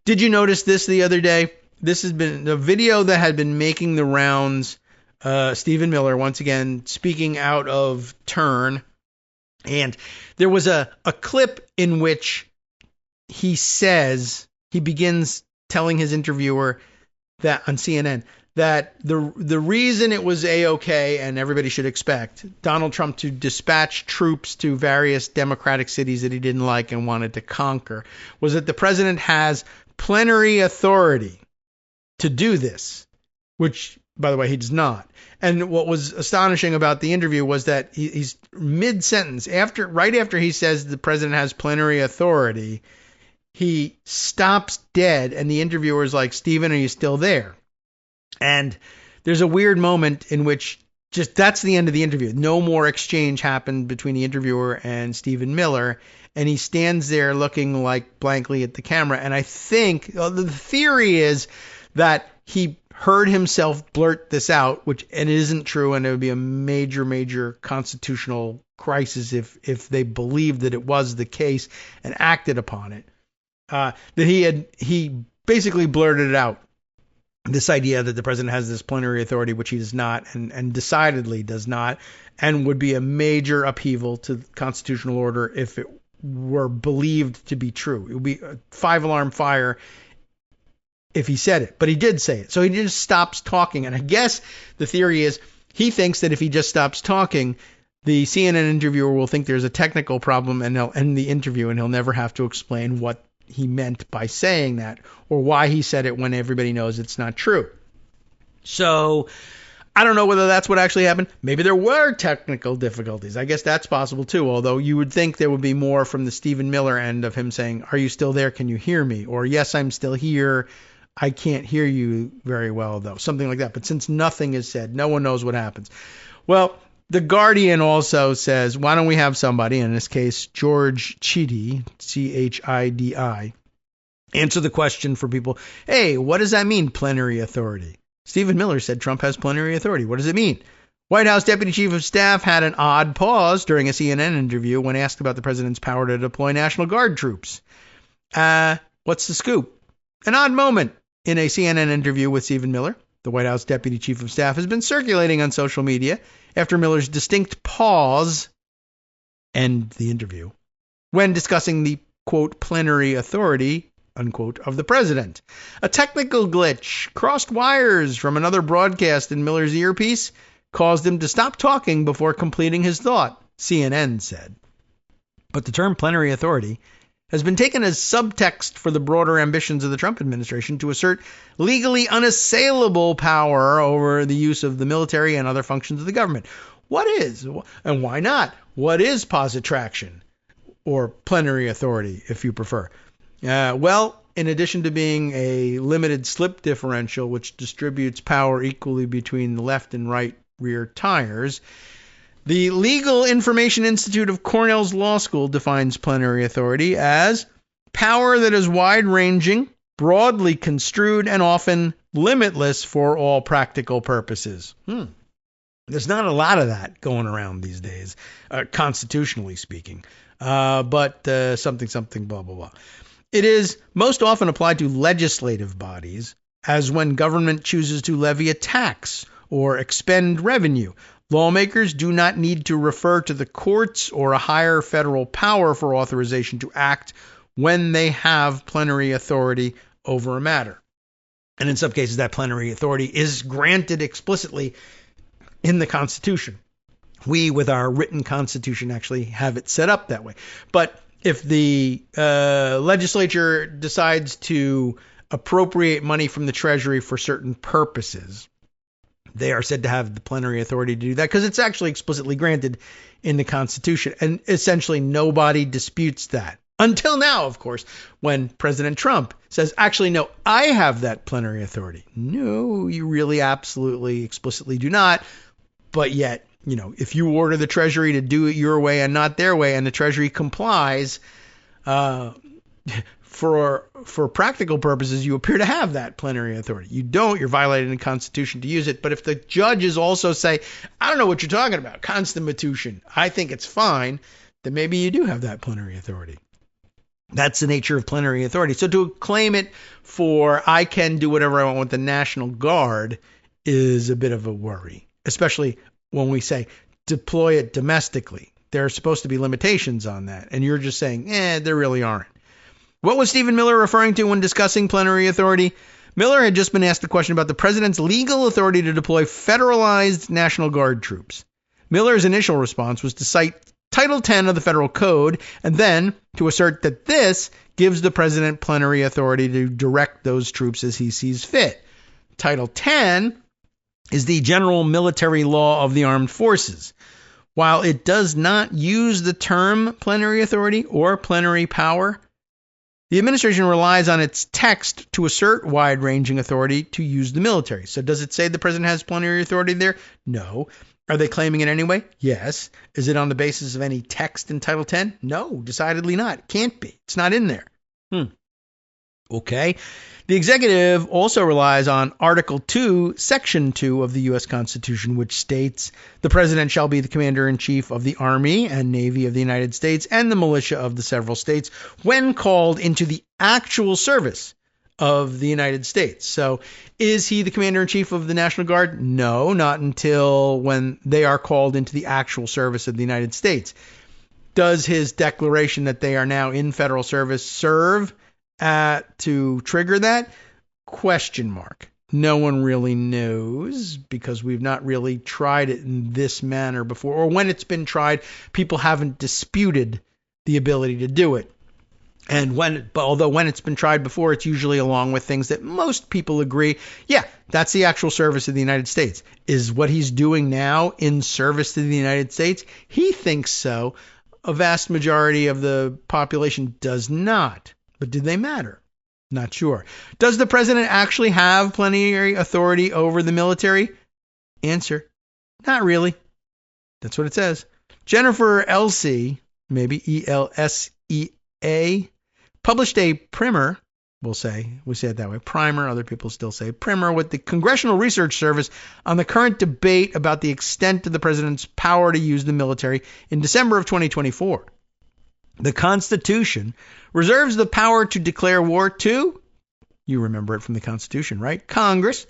did you notice this the other day? This has been a video that had been making the rounds. Stephen Miller, once again, speaking out of turn. And there was a clip in which he begins telling his interviewer that on CNN, that the reason it was A-OK and everybody should expect Donald Trump to dispatch troops to various Democratic cities that he didn't like and wanted to conquer was that the president has plenary authority to do this, which, by the way, he does not. And what was astonishing about the interview was that he's mid-sentence, right after he says the president has plenary authority, he stops dead, and the interviewer is like, Stephen, are you still there? And there's a weird moment in which that's the end of the interview. No more exchange happened between the interviewer and Stephen Miller. And he stands there looking like blankly at the camera. And I think the theory is that he heard himself blurt this out, and it isn't true. And it would be a major, major constitutional crisis if they believed that it was the case and acted upon it. That he basically blurted it out. This idea that the president has this plenary authority, which he does not, and decidedly does not, and would be a major upheaval to the constitutional order if it were believed to be true. It would be a 5-alarm fire if he said it, but he did say it. So he just stops talking. And I guess the theory is he thinks that if he just stops talking, the CNN interviewer will think there's a technical problem and they'll end the interview and he'll never have to explain what he meant by saying that or why he said it when everybody knows it's not true. So I don't know whether that's what actually happened. Maybe there were technical difficulties. I guess that's possible too, although you would think there would be more from the Stephen Miller end of him saying, are you still there? Can you hear me? Or, yes, I'm still here. I can't hear you very well, though. Something like that. But since nothing is said, no one knows what happens. Well, The Guardian also says, why don't we have somebody, in this case, George Chidi, Chidi, answer the question for people, hey, what does that mean, plenary authority? Stephen Miller said Trump has plenary authority. What does it mean? White House Deputy Chief of Staff had an odd pause during a CNN interview when asked about the president's power to deploy National Guard troops. What's the scoop? An odd moment in a CNN interview with Stephen Miller. The White House Deputy Chief of Staff has been circulating on social media after Miller's distinct pause, end the interview, when discussing the, quote, plenary authority, unquote, of the president. A technical glitch crossed wires from another broadcast in Miller's earpiece caused him to stop talking before completing his thought, CNN said. But the term plenary authority has been taken as subtext for the broader ambitions of the Trump administration to assert legally unassailable power over the use of the military and other functions of the government. What is, and why not? What is positraction, or plenary authority, if you prefer? Well, in addition to being a limited slip differential, which distributes power equally between the left and right rear tires, the Legal Information Institute of Cornell's Law School defines plenary authority as power that is wide-ranging, broadly construed, and often limitless for all practical purposes. There's not a lot of that going around these days, constitutionally speaking, but something, blah, blah, blah. It is most often applied to legislative bodies, as when government chooses to levy a tax or expend revenue. Lawmakers do not need to refer to the courts or a higher federal power for authorization to act when they have plenary authority over a matter. And in some cases, that plenary authority is granted explicitly in the Constitution. We, with our written Constitution, actually have it set up that way. But if the legislature decides to appropriate money from the Treasury for certain purposes, they are said to have the plenary authority to do that because it's actually explicitly granted in the Constitution. And essentially nobody disputes that. Until now, of course, when President Trump says, actually, no, I have that plenary authority. No, you really absolutely explicitly do not. But yet, you know, if you order the Treasury to do it your way and not their way, and the Treasury complies, for practical purposes, you appear to have that plenary authority. You don't, you're violating the Constitution to use it. But if the judges also say, I don't know what you're talking about, Constitution, I think it's fine, then maybe you do have that plenary authority. That's the nature of plenary authority. So to claim it for I can do whatever I want with the National Guard is a bit of a worry, especially when we say deploy it domestically. There are supposed to be limitations on that. And you're just saying, there really aren't. What was Stephen Miller referring to when discussing plenary authority? Miller had just been asked a question about the president's legal authority to deploy federalized National Guard troops. Miller's initial response was to cite Title 10 of the Federal Code and then to assert that this gives the president plenary authority to direct those troops as he sees fit. Title 10 is the general military law of the armed forces. While it does not use the term plenary authority or plenary power, the administration relies on its text to assert wide-ranging authority to use the military. So does it say the president has plenary authority there? No. Are they claiming it anyway? Yes. Is it on the basis of any text in Title 10? No, decidedly not. Can't be. It's not in there. Okay. The executive also relies on Article 2, Section 2 of the U.S. Constitution, which states the president shall be the commander-in-chief of the Army and Navy of the United States and the militia of the several states when called into the actual service of the United States. So is he the commander-in-chief of the National Guard? No, not until when they are called into the actual service of the United States. Does his declaration that they are now in federal service serve to trigger that? Question mark. No one really knows because we've not really tried it in this manner before. Or when it's been tried, people haven't disputed the ability to do it. And although when it's been tried before, it's usually along with things that most people agree, yeah, that's the actual service of the United States. Is what he's doing now in service to the United States? He thinks so. A vast majority of the population does not. But do they matter? Not sure. Does the president actually have plenary authority over the military? Answer, not really. That's what it says. Jennifer Elsey, maybe E-L-S-E-A, published a primer, we say it that way, primer, other people still say primer, with the Congressional Research Service on the current debate about the extent of the president's power to use the military in December of 2024. The Constitution reserves the power to declare war to, you remember it from the Constitution, right? Congress,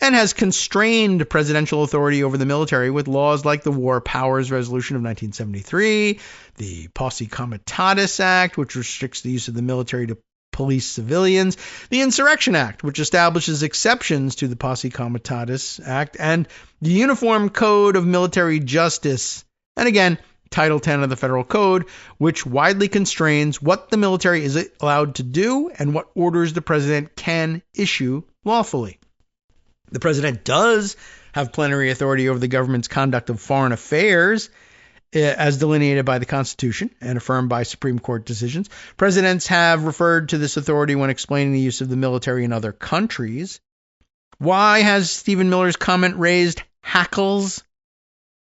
and has constrained presidential authority over the military with laws like the War Powers Resolution of 1973, the Posse Comitatus Act, which restricts the use of the military to police civilians, the Insurrection Act, which establishes exceptions to the Posse Comitatus Act, and the Uniform Code of Military Justice, and again, Title 10 of the Federal Code, which widely constrains what the military is allowed to do and what orders the president can issue lawfully. The president does have plenary authority over the government's conduct of foreign affairs, as delineated by the Constitution and affirmed by Supreme Court decisions. Presidents have referred to this authority when explaining the use of the military in other countries. Why has Stephen Miller's comment raised hackles?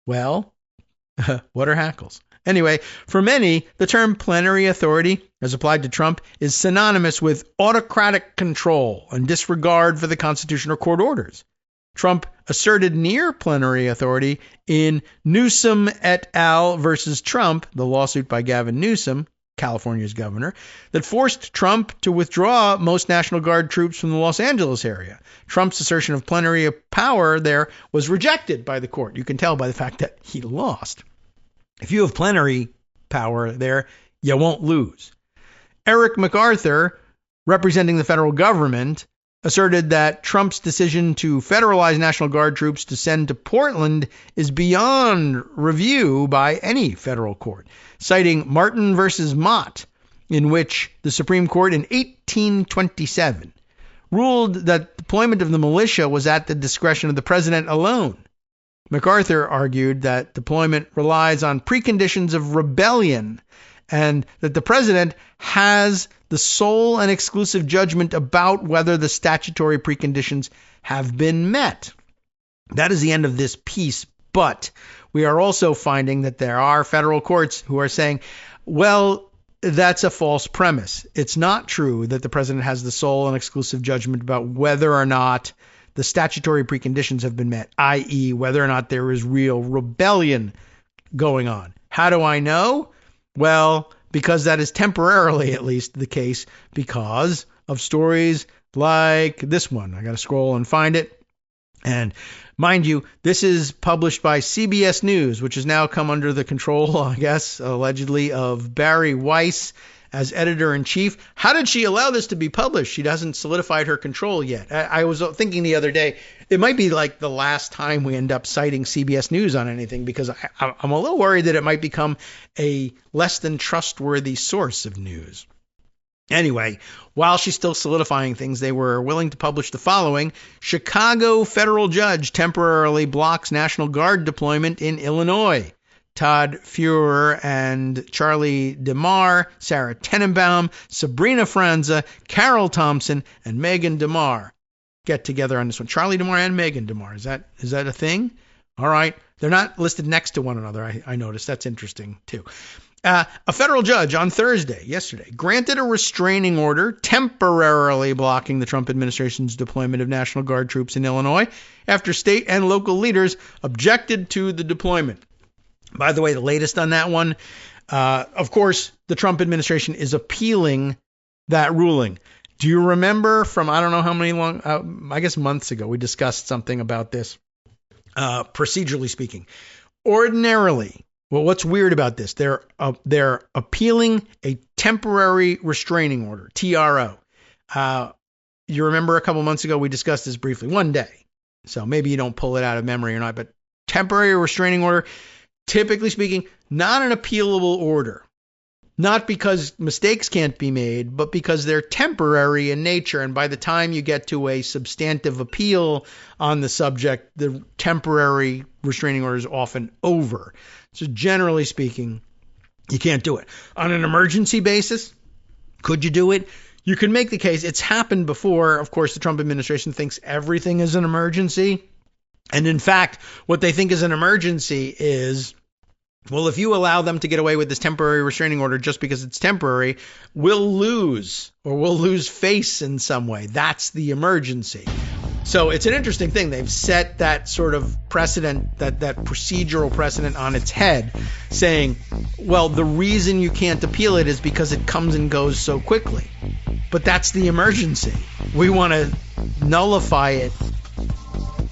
Well, what are hackles? Anyway, for many, the term plenary authority, as applied to Trump, is synonymous with autocratic control and disregard for the Constitution or court orders. Trump asserted near plenary authority in Newsom et al. Versus Trump, the lawsuit by Gavin Newsom, California's governor, that forced Trump to withdraw most National Guard troops from the Los Angeles area. Trump's assertion of plenary power there was rejected by the court. You can tell by the fact that he lost. If you have plenary power there, you won't lose. Eric MacArthur, representing the federal government, asserted that Trump's decision to federalize National Guard troops to send to Portland is beyond review by any federal court, citing Martin versus Mott, in which the Supreme Court in 1827 ruled that deployment of the militia was at the discretion of the president alone. MacArthur argued that deployment relies on preconditions of rebellion and that the president has the sole and exclusive judgment about whether the statutory preconditions have been met. That is the end of this piece, but we are also finding that there are federal courts who are saying, well, that's a false premise. It's not true that the president has the sole and exclusive judgment about whether or not the statutory preconditions have been met, i.e., whether or not there is real rebellion going on. How do I know? Well, because that is temporarily at least the case because of stories like this one. I got to scroll and find it. And mind you, this is published by CBS News, which has now come under the control, I guess, allegedly, of Barry Weiss as editor-in-chief. How did she allow this to be published? She hasn't solidified her control yet. I was thinking the other day, it might be like the last time we end up citing CBS News on anything, because I'm a little worried that it might become a less than trustworthy source of news. Anyway, while she's still solidifying things, they were willing to publish the following. Chicago federal judge temporarily blocks National Guard deployment in Illinois. Todd Fuhrer and Charlie DeMar, Sarah Tenenbaum, Sabrina Franza, Carol Thompson, and Megan DeMar get together on this one. Charlie DeMar and Megan DeMar. Is that a thing? All right. They're not listed next to one another, I noticed. That's interesting, too. A federal judge on yesterday, granted a restraining order temporarily blocking the Trump administration's deployment of National Guard troops in Illinois after state and local leaders objected to the deployment. By the way, the latest on that one, of course, the Trump administration is appealing that ruling. Do you remember from, I don't know how many I guess months ago, we discussed something about this, procedurally speaking. Ordinarily, well, what's weird about this? They're appealing a temporary restraining order, TRO. You remember a couple months ago, we discussed this briefly, one day. So maybe you don't pull it out of memory or not, but temporary restraining order, typically speaking, not an appealable order. not because mistakes can't be made, but because they're temporary in nature. And by the time you get to a substantive appeal on the subject, the temporary restraining order is often over. So generally speaking, you can't do it. On an emergency basis, could you do it? You can make the case. It's happened before. Of course, the Trump administration thinks everything is an emergency. And in fact, what they think is an emergency is, well, if you allow them to get away with this temporary restraining order just because it's temporary, we'll lose face in some way. That's the emergency. So it's an interesting thing. They've set that sort of precedent, that procedural precedent on its head, saying, well, the reason you can't appeal it is because it comes and goes so quickly. But that's the emergency. We want to nullify it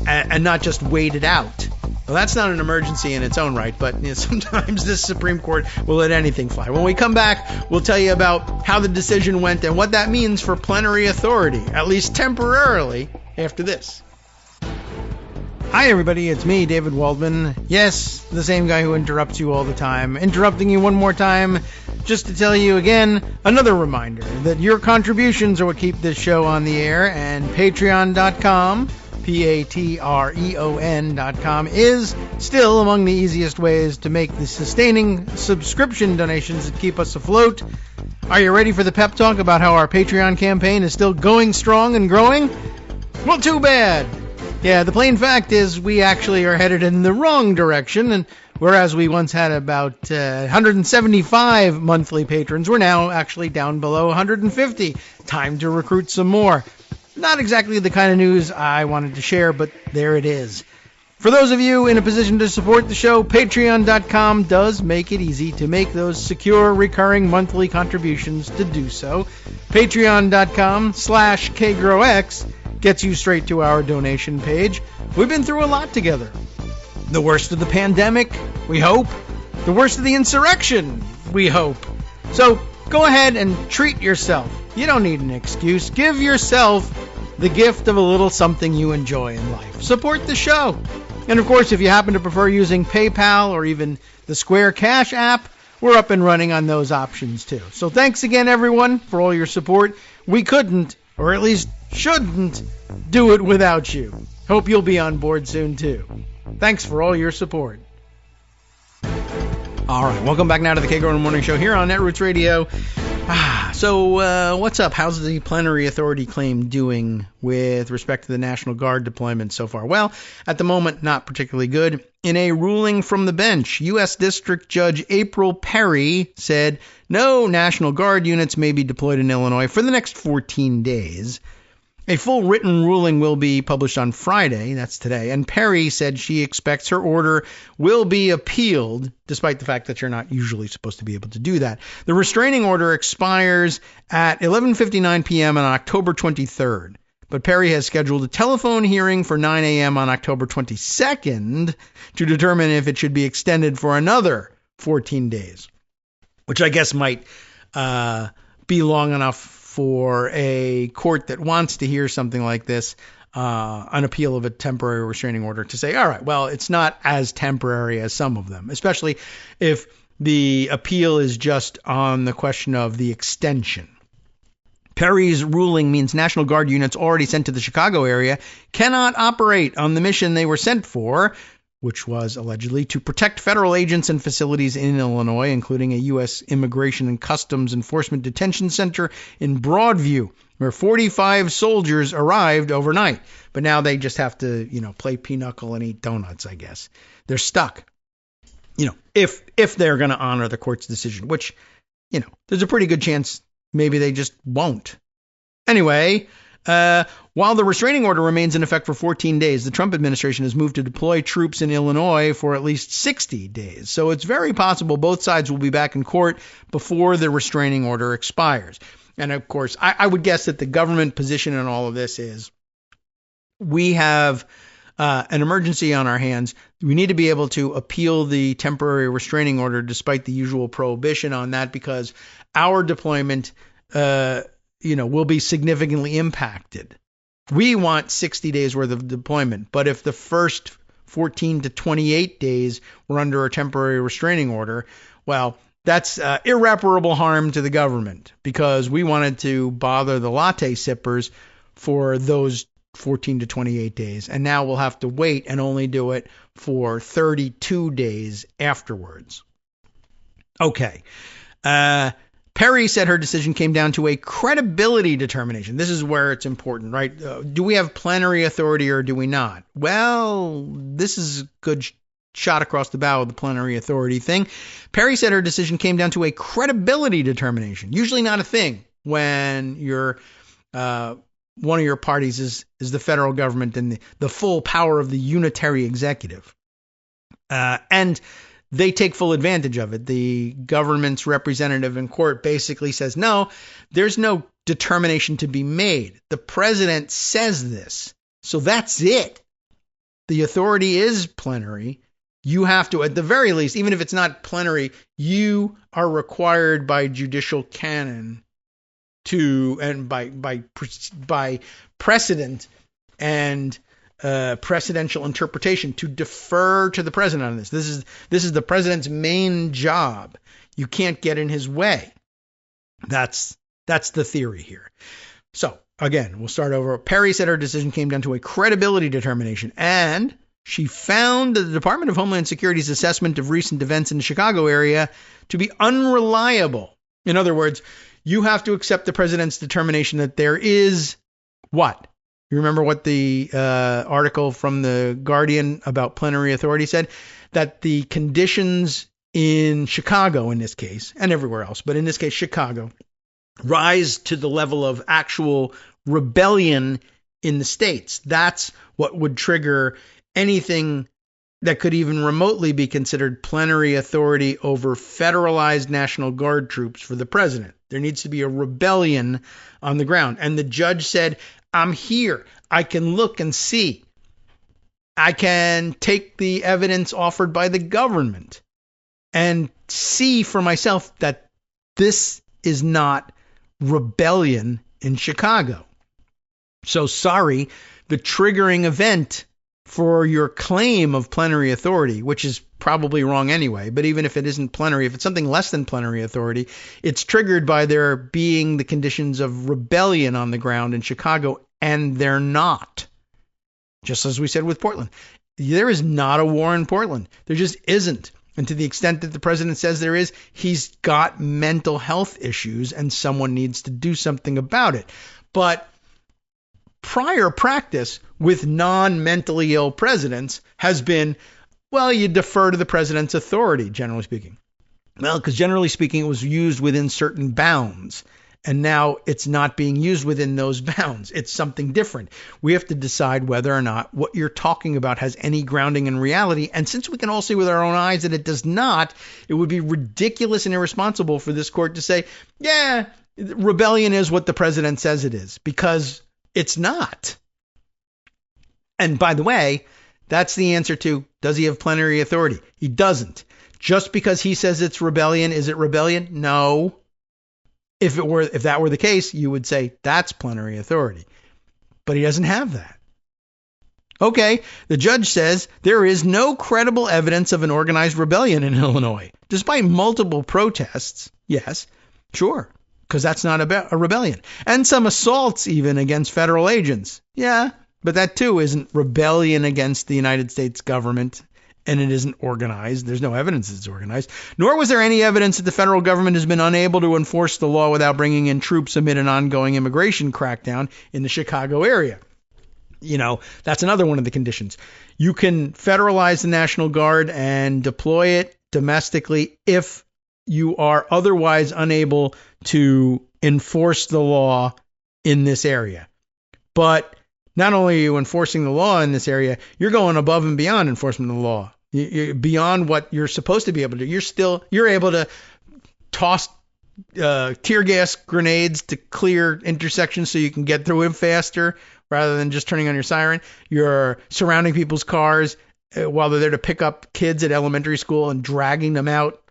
and not just wait it out. Well, that's not an emergency in its own right, but sometimes this Supreme Court will let anything fly. When we come back, we'll tell you about how the decision went and what that means for plenary authority, at least temporarily, after this. Hi, everybody. It's me, David Waldman. Yes, the same guy who interrupts you all the time. Interrupting you one more time just to tell you again, another reminder that your contributions are what keep this show on the air, and Patreon.com, Patreon.com, is still among the easiest ways to make the sustaining subscription donations that keep us afloat. Are you ready for the pep talk about how our Patreon campaign is still going strong and growing? Well, too bad. Yeah, the plain fact is we actually are headed in the wrong direction, and whereas we once had about 175 monthly patrons, we're now actually down below 150. Time to recruit some more. Not exactly the kind of news I wanted to share, but there it is. For those of you in a position to support the show, Patreon.com does make it easy to make those secure, recurring monthly contributions to do so. Patreon.com/KagroX gets you straight to our donation page. We've been through a lot together. The worst of the pandemic, we hope. The worst of the insurrection, we hope. So go ahead and treat yourself. You don't need an excuse. Give yourself the gift of a little something you enjoy in life. Support the show. And of course, if you happen to prefer using PayPal or even the Square Cash app, we're up and running on those options too. So thanks again, everyone, for all your support. We couldn't, or at least shouldn't, do it without you. Hope you'll be on board soon too. Thanks for all your support. All right, welcome back now to the Kagro in the Morning Show here on Netroots Radio. So what's up? How's the plenary authority claim doing with respect to the National Guard deployment so far? Well, at the moment, not particularly good. In a ruling from the bench, U.S. District Judge April Perry said no National Guard units may be deployed in Illinois for the next 14 days. A full written ruling will be published on Friday, that's today, and Perry said she expects her order will be appealed, despite the fact that you're not usually supposed to be able to do that. The restraining order expires at 11:59 p.m. on October 23rd, but Perry has scheduled a telephone hearing for 9 a.m. on October 22nd to determine if it should be extended for another 14 days, which I guess might be long enough for a court that wants to hear something like this, an appeal of a temporary restraining order, to say, all right, well, it's not as temporary as some of them, especially if the appeal is just on the question of the extension. Perry's ruling means National Guard units already sent to the Chicago area cannot operate on the mission they were sent for, which was allegedly to protect federal agents and facilities in Illinois, including a U.S. Immigration and Customs Enforcement detention center in Broadview, where 45 soldiers arrived overnight. But now they just have to, play pinochle and eat donuts, I guess. They're stuck. If they're going to honor the court's decision, which, there's a pretty good chance maybe they just won't. Anyway, while the restraining order remains in effect for 14 days, the Trump administration has moved to deploy troops in Illinois for at least 60 days. So it's very possible both sides will be back in court before the restraining order expires. And of course, I would guess that the government position in all of this is we have an emergency on our hands. We need to be able to appeal the temporary restraining order despite the usual prohibition on that, because our deployment will be significantly impacted. We want 60 days worth of deployment, but if the first 14 to 28 days were under a temporary restraining order, well, That's irreparable harm to the government because we wanted to bother the latte sippers for those 14 to 28 days. And now we'll have to wait and only do it for 32 days afterwards. Okay. Perry said her decision came down to a credibility determination. This is where it's important, right? Do we have plenary authority or do we not? Well, this is a good shot across the bow of the plenary authority thing. Perry said her decision came down to a credibility determination. Usually not a thing when you're one of your parties is the federal government and the full power of the unitary executive. And they take full advantage of it. The government's representative in court basically says, no, there's no determination to be made. The president says this. So that's it. The authority is plenary. You have to, at the very least, even if it's not plenary, you are required by judicial canon to, and by precedent and precedential interpretation, to defer to the president on this. This is the president's main job. You can't get in his way. That's the theory here. So again, we'll start over. Perry said her decision came down to a credibility determination, and she found the Department of Homeland Security's assessment of recent events in the Chicago area to be unreliable. In other words, you have to accept the president's determination that there is what? You remember what the article from the Guardian about plenary authority said? That the conditions in Chicago, in this case, and everywhere else, but in this case, Chicago, rise to the level of actual rebellion in the states. That's what would trigger anything that could even remotely be considered plenary authority over federalized National Guard troops for the president. There needs to be a rebellion on the ground. And the judge said, I'm here. I can look and see. I can take the evidence offered by the government and see for myself that this is not rebellion in Chicago. So sorry, the triggering event for your claim of plenary authority, which is probably wrong anyway, but even if it isn't plenary, if it's something less than plenary authority, it's triggered by there being the conditions of rebellion on the ground in Chicago, and they're not. Just as we said with Portland. There is not a war in Portland. There just isn't. And to the extent that the president says there is, he's got mental health issues and someone needs to do something about it. But prior practice with non-mentally ill presidents has been, well, you defer to the president's authority, generally speaking. Well, because generally speaking, it was used within certain bounds. And now it's not being used within those bounds. It's something different. We have to decide whether or not what you're talking about has any grounding in reality. And since we can all see with our own eyes that it does not, it would be ridiculous and irresponsible for this court to say, yeah, rebellion is what the president says it is, because it's not. And by the way, that's the answer to, does he have plenary authority? He doesn't. Just because he says it's rebellion, is it rebellion? No. If that were the case, you would say that's plenary authority. But he doesn't have that. Okay, the judge says there is no credible evidence of an organized rebellion in Illinois, despite multiple protests. Yes, sure, because that's not a rebellion. And some assaults even against federal agents. Yeah, but that too isn't rebellion against the United States government. And it isn't organized. There's no evidence it's organized. Nor was there any evidence that the federal government has been unable to enforce the law without bringing in troops amid an ongoing immigration crackdown in the Chicago area. You know, that's another one of the conditions. You can federalize the National Guard and deploy it domestically if you are otherwise unable to enforce the law in this area. But not only are you enforcing the law in this area, you're going above and beyond enforcement of the law. You're beyond what you're supposed to be able to do. You're able to toss tear gas grenades to clear intersections so you can get through it faster rather than just turning on your siren. You're surrounding people's cars while they're there to pick up kids at elementary school and dragging them out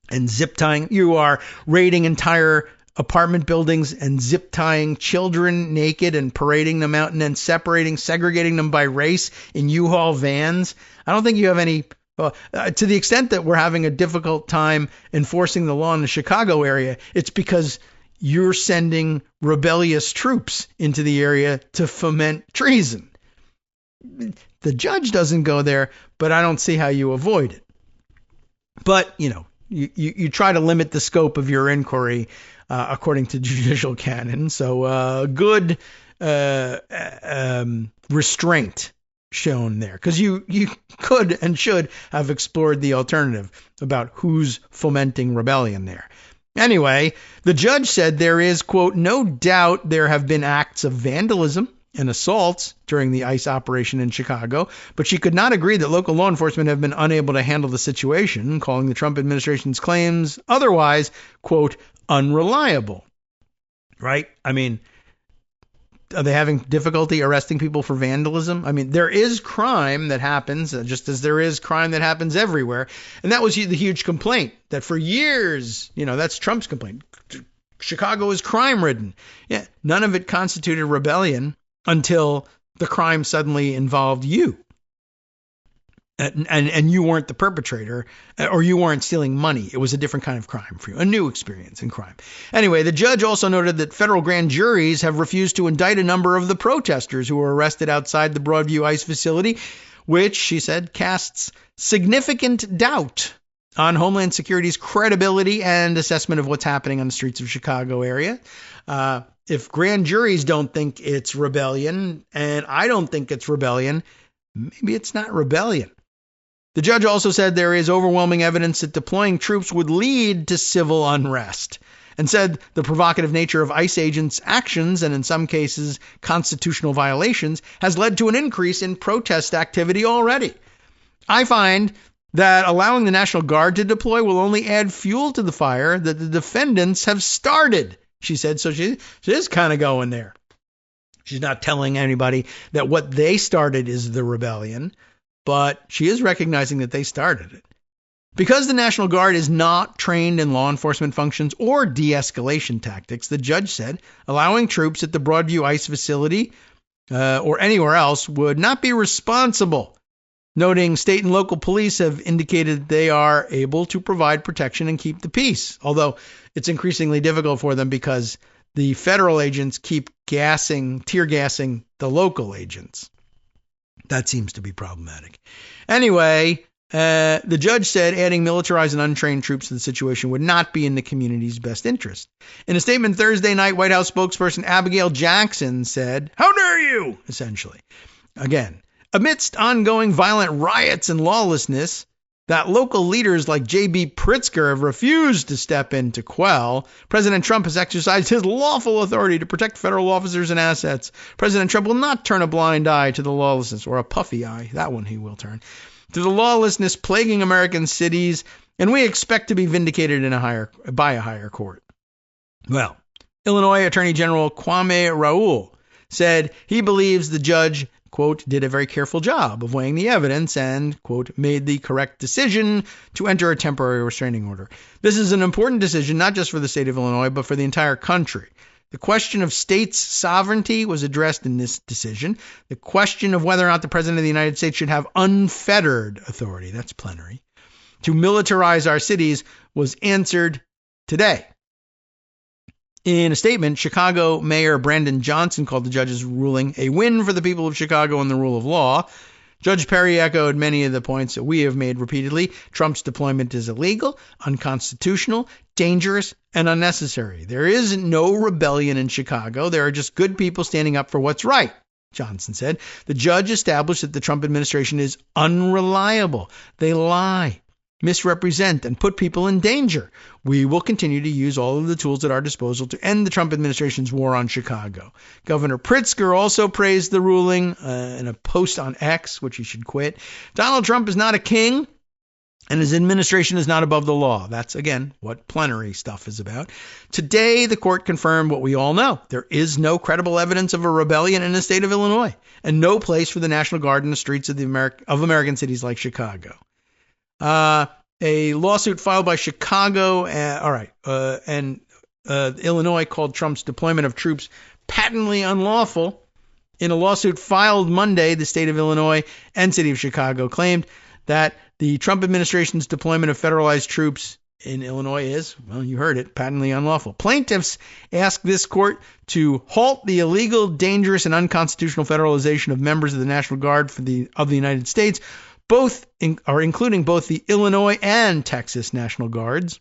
and zip tying. You are raiding entire apartment buildings and zip tying children naked and parading them out and then segregating them by race in U-Haul vans. I don't think you have any To the extent that we're having a difficult time enforcing the law in the Chicago area, it's because you're sending rebellious troops into the area to foment treason. The judge doesn't go there, but I don't see how you avoid it. But, you try to limit the scope of your inquiry according to judicial canon. So good restraint shown there, because you could and should have explored the alternative about who's fomenting rebellion there. Anyway, the judge said there is, quote, no doubt there have been acts of vandalism and assaults during the ICE operation in Chicago, but she could not agree that local law enforcement have been unable to handle the situation, calling the Trump administration's claims otherwise, quote, unreliable. Right? I mean, are they having difficulty arresting people for vandalism? I mean, there is crime that happens, just as there is crime that happens everywhere. And that was the huge complaint, that for years, that's Trump's complaint. Chicago is crime-ridden. Yeah, none of it constituted rebellion until the crime suddenly involved you. And you weren't the perpetrator, or you weren't stealing money. It was a different kind of crime for you, a new experience in crime. Anyway, the judge also noted that federal grand juries have refused to indict a number of the protesters who were arrested outside the Broadview ICE facility, which, she said, casts significant doubt on Homeland Security's credibility and assessment of what's happening on the streets of Chicago area. If grand juries don't think it's rebellion, and I don't think it's rebellion, maybe it's not rebellion. The judge also said there is overwhelming evidence that deploying troops would lead to civil unrest, and said the provocative nature of ICE agents' actions, and in some cases constitutional violations, has led to an increase in protest activity already. I find that allowing the National Guard to deploy will only add fuel to the fire that the defendants have started, she said. So she is kind of going there. She's not telling anybody that what they started is the rebellion, but she is recognizing that they started it. Because the National Guard is not trained in law enforcement functions or de-escalation tactics, the judge said allowing troops at the Broadview ICE facility or anywhere else would not be responsible, noting state and local police have indicated they are able to provide protection and keep the peace, although it's increasingly difficult for them because the federal agents keep tear gassing the local agents. That seems to be problematic. Anyway, the judge said adding militarized and untrained troops to the situation would not be in the community's best interest. In a statement Thursday night, White House spokesperson Abigail Jackson said, "How dare you?" essentially. Again, amidst ongoing violent riots and lawlessness that local leaders like J.B. Pritzker have refused to step in to quell, President Trump has exercised his lawful authority to protect federal officers and assets. President Trump will not turn a blind eye to the lawlessness, or a puffy eye, that one he will turn, to the lawlessness plaguing American cities, and we expect to be vindicated by a higher court. Well, Illinois Attorney General Kwame Raoul said he believes the judge, quote, did a very careful job of weighing the evidence and, quote, made the correct decision to enter a temporary restraining order. This is an important decision, not just for the state of Illinois, but for the entire country. The question of states' sovereignty was addressed in this decision. The question of whether or not the President of the United States should have unfettered authority, that's plenary, to militarize our cities was answered today. In a statement, Chicago Mayor Brandon Johnson called the judge's ruling a win for the people of Chicago and the rule of law. Judge Perry echoed many of the points that we have made repeatedly. Trump's deployment is illegal, unconstitutional, dangerous, and unnecessary. There is no rebellion in Chicago. There are just good people standing up for what's right, Johnson said. The judge established that the Trump administration is unreliable. They lie, misrepresent, and put people in danger. We will continue to use all of the tools at our disposal to end the Trump administration's war on Chicago. Governor Pritzker also praised the ruling in a post on X, which he should quit. Donald Trump is not a king, and his administration is not above the law. That's, again, what plenary stuff is about. Today, the court confirmed what we all know. There is no credible evidence of a rebellion in the state of Illinois, and no place for the National Guard in the streets of American cities like Chicago. A lawsuit filed by Chicago, and Illinois called Trump's deployment of troops patently unlawful. In a lawsuit filed Monday, the state of Illinois and city of Chicago claimed that the Trump administration's deployment of federalized troops in Illinois is, well, you heard it, patently unlawful. Plaintiffs ask this court to halt the illegal, dangerous, and unconstitutional federalization of members of the National Guard of the United States, including both the Illinois and Texas National Guards.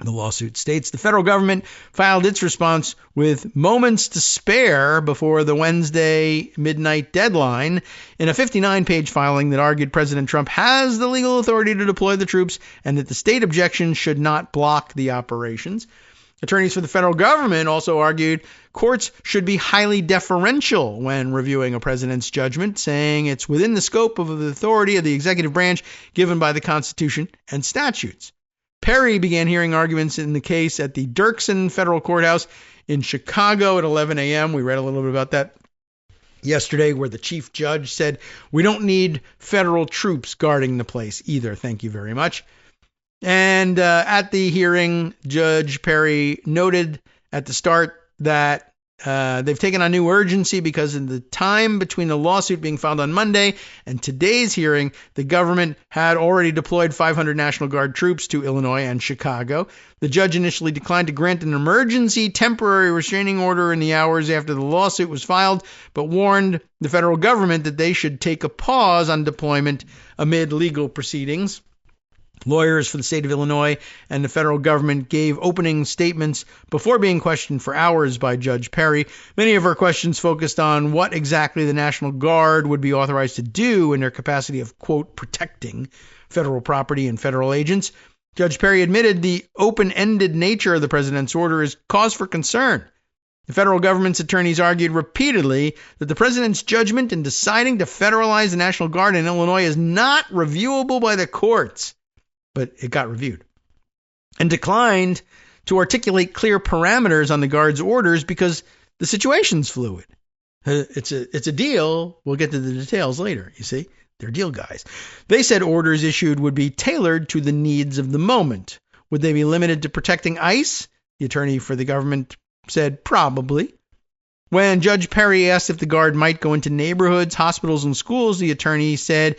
The lawsuit states the federal government filed its response with moments to spare before the Wednesday midnight deadline in a 59-page filing that argued President Trump has the legal authority to deploy the troops and that the state objections should not block the operations. Attorneys for the federal government also argued courts should be highly deferential when reviewing a president's judgment, saying it's within the scope of the authority of the executive branch given by the Constitution and statutes. Perry began hearing arguments in the case at the Dirksen Federal Courthouse in Chicago at 11 a.m. We read a little bit about that yesterday, where the chief judge said, we don't need federal troops guarding the place either. Thank you very much. And at the hearing, Judge Perry noted at the start that they've taken on new urgency because in the time between the lawsuit being filed on Monday and today's hearing, the government had already deployed 500 National Guard troops to Illinois and Chicago. The judge initially declined to grant an emergency temporary restraining order in the hours after the lawsuit was filed, but warned the federal government that they should take a pause on deployment amid legal proceedings. Lawyers for the state of Illinois and the federal government gave opening statements before being questioned for hours by Judge Perry. Many of her questions focused on what exactly the National Guard would be authorized to do in their capacity of, quote, protecting federal property and federal agents. Judge Perry admitted the open-ended nature of the president's order is cause for concern. The federal government's attorneys argued repeatedly that the president's judgment in deciding to federalize the National Guard in Illinois is not reviewable by the courts. But it got reviewed, and declined to articulate clear parameters on the Guard's orders because the situation's fluid. It's a deal. We'll get to the details later, you see. They're deal guys. They said orders issued would be tailored to the needs of the moment. Would they be limited to protecting ICE? The attorney for the government said probably. When Judge Perry asked if the Guard might go into neighborhoods, hospitals, and schools, the attorney said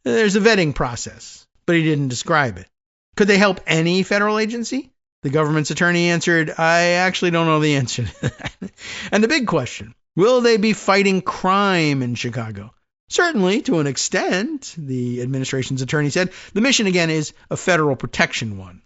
there's a vetting process, but he didn't describe it. Could they help any federal agency? The government's attorney answered, I actually don't know the answer to that. And the big question, will they be fighting crime in Chicago? Certainly, to an extent, the administration's attorney said. The mission, again, is a federal protection one.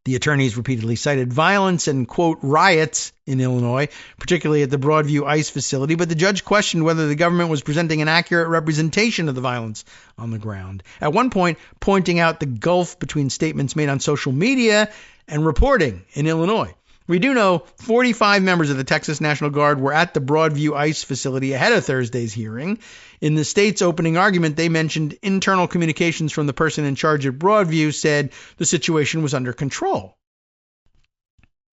The attorneys repeatedly cited violence and, quote, riots in Illinois, particularly at the Broadview ICE facility, but the judge questioned whether the government was presenting an accurate representation of the violence on the ground. At one point, pointing out the gulf between statements made on social media and reporting in Illinois. We do know 45 members of the Texas National Guard were at the Broadview ICE facility ahead of Thursday's hearing. In the state's opening argument, they mentioned internal communications from the person in charge at Broadview said the situation was under control.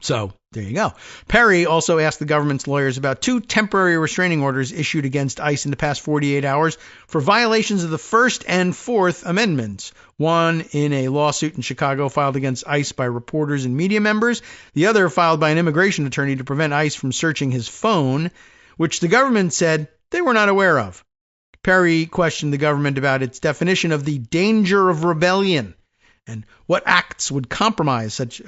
So, there you go. Perry also asked the government's lawyers about 2 temporary restraining orders issued against ICE in the past 48 hours for violations of the First and Fourth Amendments. One in a lawsuit in Chicago filed against ICE by reporters and media members. The other filed by an immigration attorney to prevent ICE from searching his phone, which the government said they were not aware of. Perry questioned the government about its definition of the danger of rebellion and what acts would comprise such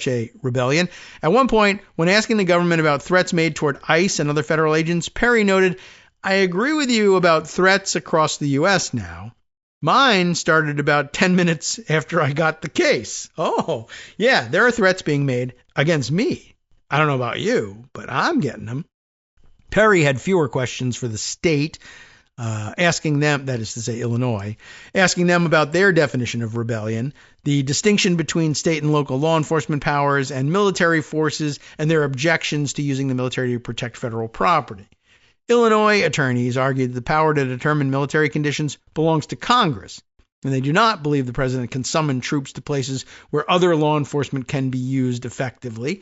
a rebellion. At one point, when asking the government about threats made toward ICE and other federal agents, Perry noted, I agree with you about threats across the U.S. now. Mine started about 10 minutes after I got the case. Oh, yeah, there are threats being made against me. I don't know about you, but I'm getting them. Perry had fewer questions for the state, asking them, that is to say Illinois, asking them about their definition of rebellion, the distinction between state and local law enforcement powers and military forces, and their objections to using the military to protect federal property. Illinois attorneys argued the power to determine military conditions belongs to Congress, and they do not believe the president can summon troops to places where other law enforcement can be used effectively.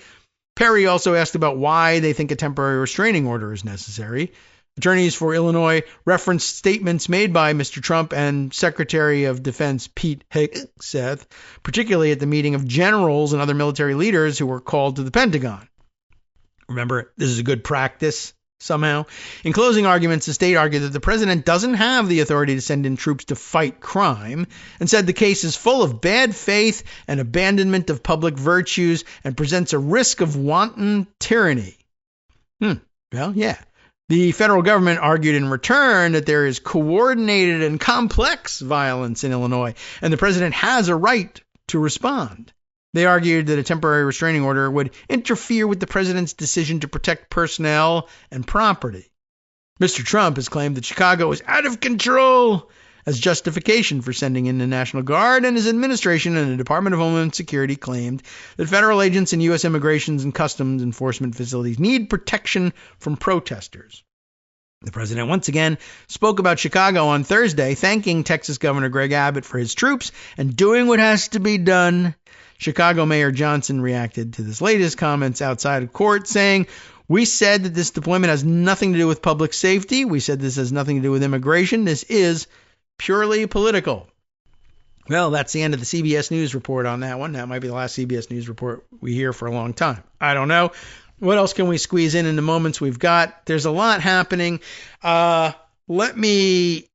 Perry also asked about why they think a temporary restraining order is necessary. Attorneys for Illinois referenced statements made by Mr. Trump and Secretary of Defense Pete Hegseth, particularly at the meeting of generals and other military leaders who were called to the Pentagon. Remember, this is a good practice somehow. In closing arguments, the state argued that the president doesn't have the authority to send in troops to fight crime and said the case is full of bad faith and abandonment of public virtues and presents a risk of wanton tyranny. Well, yeah. The federal government argued in return that there is coordinated and complex violence in Illinois, and the president has a right to respond. They argued that a temporary restraining order would interfere with the president's decision to protect personnel and property. Mr. Trump has claimed that Chicago is out of control as justification for sending in the National Guard, and his administration and the Department of Homeland Security claimed that federal agents in U.S. Immigration and Customs Enforcement facilities need protection from protesters. The president once again spoke about Chicago on Thursday, thanking Texas Governor Greg Abbott for his troops and doing what has to be done. Chicago Mayor Johnson reacted to this latest comments outside of court, saying, "We said that this deployment has nothing to do with public safety. We said this has nothing to do with immigration. This is purely political." Well, that's the end of the CBS News report on that one. That might be the last CBS News report we hear for a long time. I don't know. What else can we squeeze in the moments we've got? There's a lot happening. Let me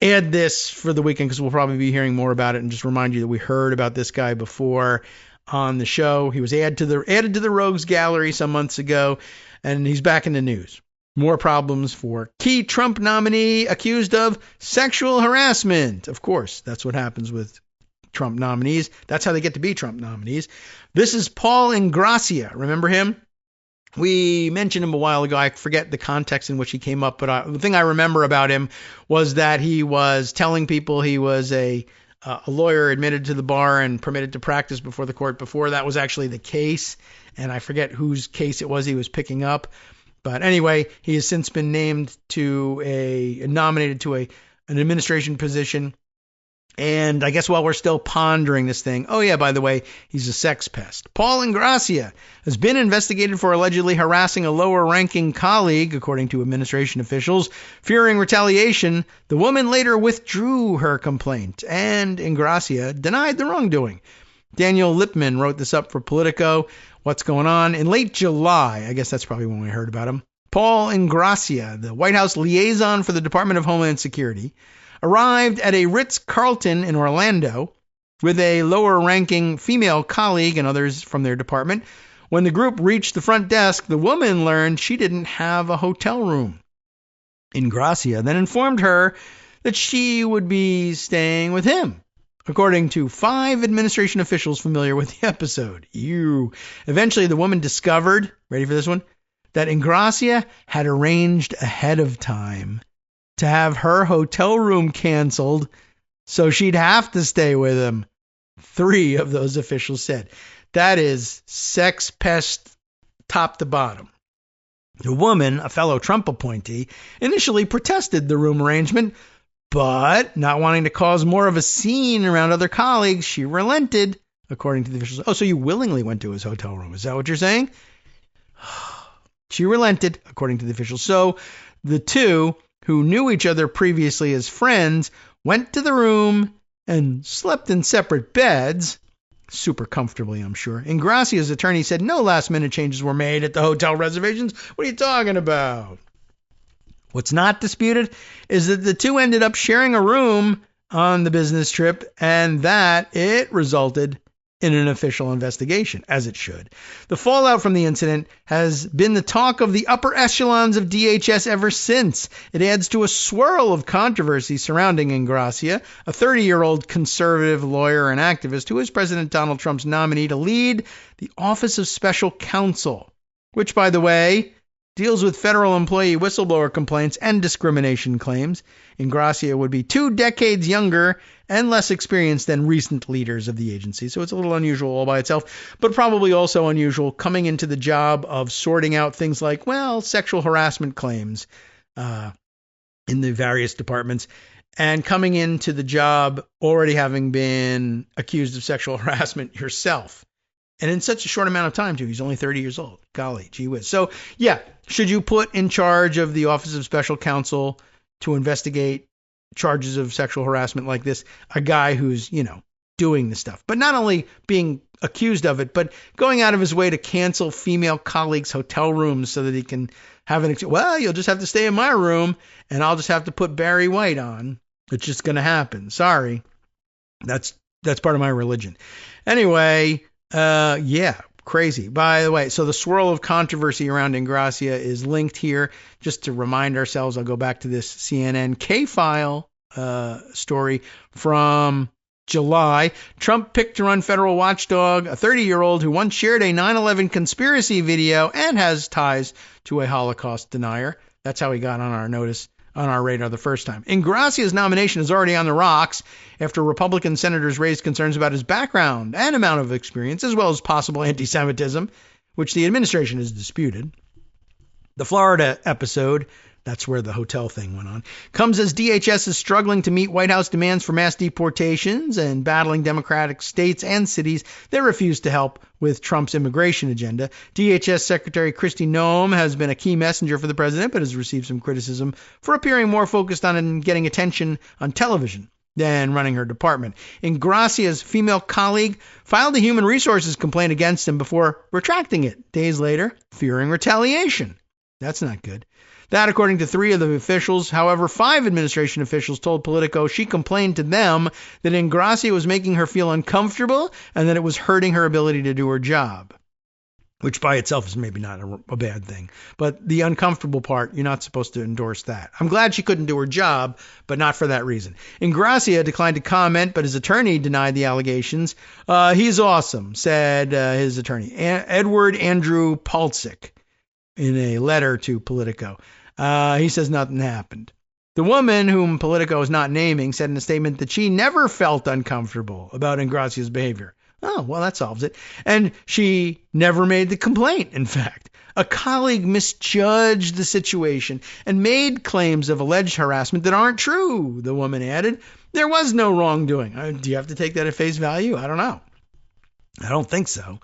add this for the weekend because we'll probably be hearing more about it, and just remind you that we heard about this guy before on the show. He was added to the Rogues Gallery some months ago, and he's back in the news. More problems for key Trump nominee accused of sexual harassment. Of course, that's what happens with Trump nominees. That's how they get to be Trump nominees. This is Paul Ingrassia. Remember him? We mentioned him a while ago. I forget the context in which he came up, but the thing I remember about him was that he was telling people he was a lawyer admitted to the bar and permitted to practice before the court before that was actually the case. And I forget whose case it was he was picking up. But anyway, he has since been nominated to an administration position. And I guess while we're still pondering this thing, oh yeah, by the way, he's a sex pest. Paul Ingrassia has been investigated for allegedly harassing a lower-ranking colleague, according to administration officials. Fearing retaliation, the woman later withdrew her complaint, and Ingrassia denied the wrongdoing. Daniel Lippman wrote this up for Politico. What's going on? In late July, I guess that's probably when we heard about him, Paul Ingrassia, the White House liaison for the Department of Homeland Security, arrived at a Ritz-Carlton in Orlando with a lower-ranking female colleague and others from their department. When the group reached the front desk, the woman learned she didn't have a hotel room. Ingrassia then informed her that she would be staying with him, according to 5 administration officials familiar with the episode. Eventually, the woman discovered, ready for this one, that Ingrassia had arranged ahead of time to have her hotel room canceled so she'd have to stay with him. 3 of those officials said. That is sex pest top to bottom. The woman, a fellow Trump appointee, initially protested the room arrangement, but not wanting to cause more of a scene around other colleagues, she relented, according to the officials. Oh, so you willingly went to his hotel room. Is that what you're saying? She relented, according to the officials. So the 2, who knew each other previously as friends, went to the room and slept in separate beds, super comfortably, I'm sure. Ingrassia's attorney said no last-minute changes were made at the hotel reservations. What are you talking about? What's not disputed is that the 2 ended up sharing a room on the business trip, and that it resulted in an official investigation, as it should. The fallout from the incident has been the talk of the upper echelons of DHS ever since. It adds to a swirl of controversy surrounding Ingrassia, a 30-year-old conservative lawyer and activist who is President Donald Trump's nominee to lead the Office of Special Counsel, which, by the way, deals with federal employee whistleblower complaints and discrimination claims. Ingrassia would be 2 decades younger and less experienced than recent leaders of the agency. So it's a little unusual all by itself, but probably also unusual coming into the job of sorting out things like, well, sexual harassment claims in the various departments, and coming into the job already having been accused of sexual harassment yourself. And in such a short amount of time, too. He's only 30 years old. Golly, gee whiz. So, yeah, should you put in charge of the Office of Special Counsel to investigate charges of sexual harassment like this a guy who's, doing this stuff, but not only being accused of it, but going out of his way to cancel female colleagues' hotel rooms so that he can have well, you'll just have to stay in my room and I'll just have to put Barry White on. It's just going to happen. Sorry. That's part of my religion. Anyway, yeah, crazy. By the way, so the swirl of controversy around Ingrassia is linked here. Just to remind ourselves, I'll go back to this CNN K-File story from July. Trump picked to run federal watchdog, a 30-year-old who once shared a 9/11 conspiracy video and has ties to a Holocaust denier. That's how he got on our notice, on our radar the first time. Ingrassia's nomination is already on the rocks after Republican senators raised concerns about his background and amount of experience, as well as possible anti-Semitism, which the administration has disputed. The Florida episode, that's where the hotel thing went on, comes as DHS is struggling to meet White House demands for mass deportations and battling Democratic states and cities that refuse to help with Trump's immigration agenda. DHS Secretary Kristi Noem has been a key messenger for the president, but has received some criticism for appearing more focused on getting attention on television than running her department. Ingrassia's female colleague filed a human resources complaint against him before retracting it days later, fearing retaliation. That's not good. That, according to 3 of the officials. However, 5 administration officials told Politico she complained to them that Ingrassia was making her feel uncomfortable and that it was hurting her ability to do her job, which by itself is maybe not a bad thing. But the uncomfortable part, you're not supposed to endorse that. I'm glad she couldn't do her job, but not for that reason. Ingrassia declined to comment, but his attorney denied the allegations. He's awesome, said his attorney, Edward Andrew Pulsick, in a letter to Politico. He says nothing happened. The woman, whom Politico is not naming, said in a statement that she never felt uncomfortable about Ingrassia's behavior. Oh, well, that solves it. And she never made the complaint, in fact. A colleague misjudged the situation and made claims of alleged harassment that aren't true, the woman added. There was no wrongdoing. Do you have to take that at face value? I don't know. I don't think so.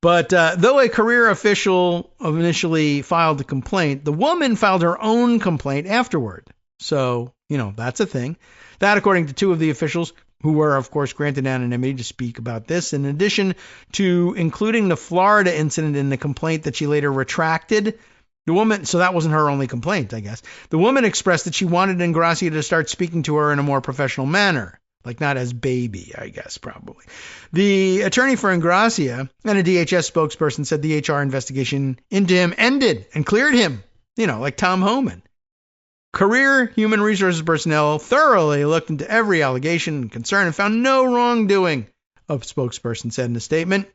But though a career official initially filed the complaint, the woman filed her own complaint afterward. So, that's a thing. That, according to 2 of the officials, who were, of course, granted anonymity to speak about this, in addition to including the Florida incident in the complaint that she later retracted. The woman, so that wasn't her only complaint, I guess. The woman expressed that she wanted Ingrassia to start speaking to her in a more professional manner. Like not as Baby, I guess, probably. The attorney for Ingrassia and a DHS spokesperson said the HR investigation into him ended and cleared him, like Tom Homan. Career human resources personnel thoroughly looked into every allegation and concern and found no wrongdoing, a spokesperson said in a statement.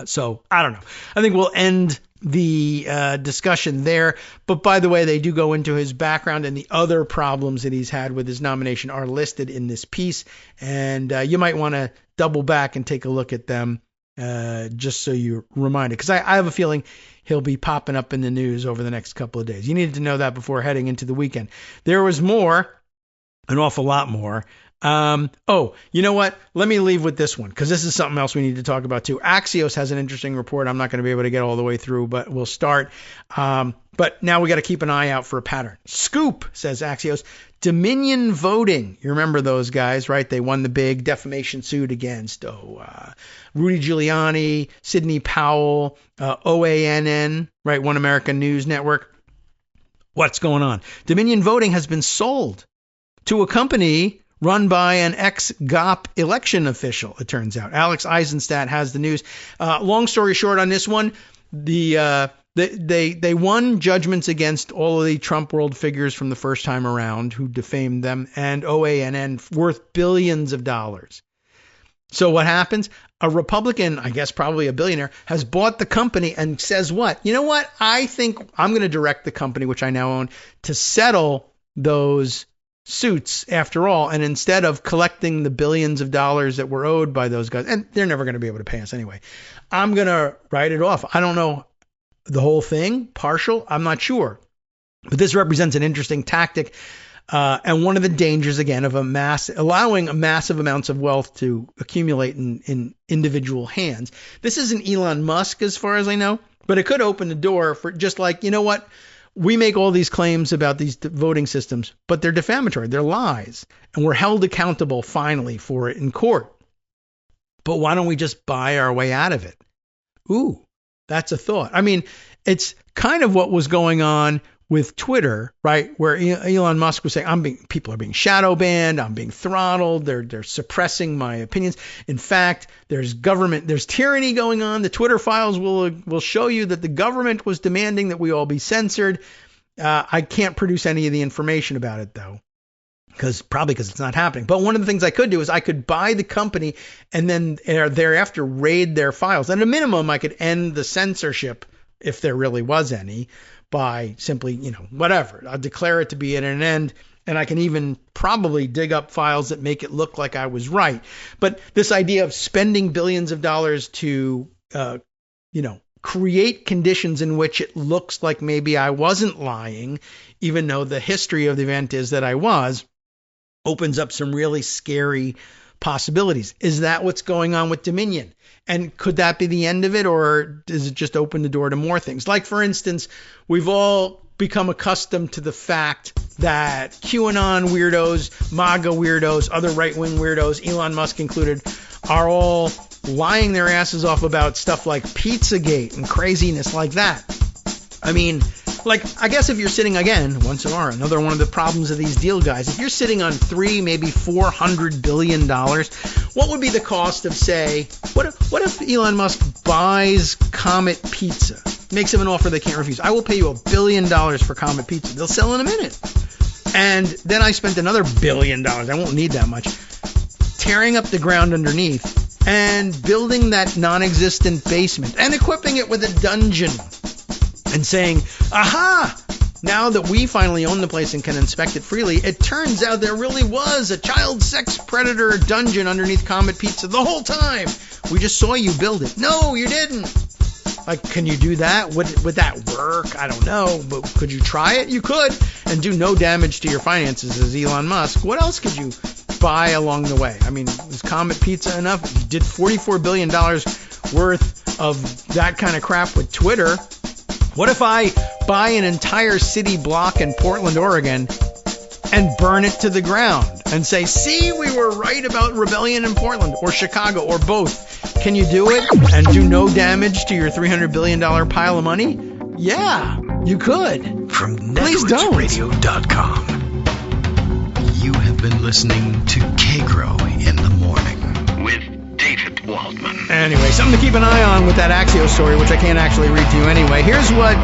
So I don't know. I think we'll end the discussion there. But by the way, they do go into his background, and the other problems that he's had with his nomination are listed in this piece. And you might want to double back and take a look at them just so you're reminded, because I have a feeling he'll be popping up in the news over the next couple of days. You needed to know that before heading into the weekend. There was more, an awful lot more. Oh, you know what? Let me leave with this one, because this is something else we need to talk about too. Axios has an interesting report. I'm not going to be able to get all the way through, but we'll start. But now we got to keep an eye out for a pattern. Scoop, says Axios. Dominion voting. You remember those guys, right? They won the big defamation suit against Rudy Giuliani, Sidney Powell, OANN, right? One American News Network. What's going on? Dominion voting has been sold to a company run by an ex-GOP election official, it turns out. Alex Eisenstadt has the news. Long story short on this one, they won judgments against all of the Trump world figures from the first time around who defamed them, and OANN worth billions of dollars. So what happens? A Republican, I guess probably a billionaire, has bought the company and says what? You know what? I think I'm going to direct the company, which I now own, to settle those suits after all, and instead of collecting the billions of dollars that were owed by those guys, and they're never going to be able to pay us anyway, I'm going to write it off. I don't know the whole thing, partial, I'm not sure. But this represents an interesting tactic, and one of the dangers, again, of allowing massive amounts of wealth to accumulate in individual hands. This isn't Elon Musk, as far as I know, but it could open the door for just like, you know what? We make all these claims about these voting systems, but they're defamatory. They're lies. And we're held accountable finally for it in court. But why don't we just buy our way out of it? Ooh, that's a thought. I mean, it's kind of what was going on with Twitter, right? Where Elon Musk was saying, people are being shadow banned, I'm being throttled, they're suppressing my opinions. In fact, there's tyranny going on. The Twitter files will show you that the government was demanding that we all be censored. I can't produce any of the information about it though, because it's not happening. But one of the things I could do is I could buy the company and then thereafter raid their files. At a minimum, I could end the censorship if there really was any, by simply, whatever. I'll declare it to be at an end, and I can even probably dig up files that make it look like I was right. But this idea of spending billions of dollars to, create conditions in which it looks like maybe I wasn't lying, even though the history of the event is that I was, opens up some really scary possibilities. Is that what's going on with Dominion? And could that be the end of it, or does it just open the door to more things? Like, for instance, we've all become accustomed to the fact that QAnon weirdos, MAGA weirdos, other right-wing weirdos, Elon Musk included, are all lying their asses off about stuff like Pizzagate and craziness like that. I mean, I guess if you're sitting, again, once more, another one of the problems of these deal guys, if you're sitting on $3, maybe $400 billion, what would be the cost of, say, what if Elon Musk buys Comet Pizza, makes him an offer they can't refuse? I will pay you $1 billion for Comet Pizza. They'll sell in a minute. And then I spent another $1 billion, I won't need that much, tearing up the ground underneath and building that non-existent basement and equipping it with a dungeon. And saying, aha, now that we finally own the place and can inspect it freely, it turns out there really was a child sex predator dungeon underneath Comet Pizza the whole time. We just saw you build it. No, you didn't. Can you do that? Would that work? I don't know. But could you try it? You could. And do no damage to your finances as Elon Musk. What else could you buy along the way? I mean, was Comet Pizza enough? You did $44 billion worth of that kind of crap with Twitter. What if I buy an entire city block in Portland, Oregon, and burn it to the ground and say, see, we were right about rebellion in Portland or Chicago or both. Can you do it and do no damage to your $300 billion pile of money? Yeah, you could. From Please don't. NetworksRadio.com. You have been listening to Kagro in the Morning with David Waldman. Anyway, something to keep an eye on with that Axios story, which I can't actually read to you anyway. Here's what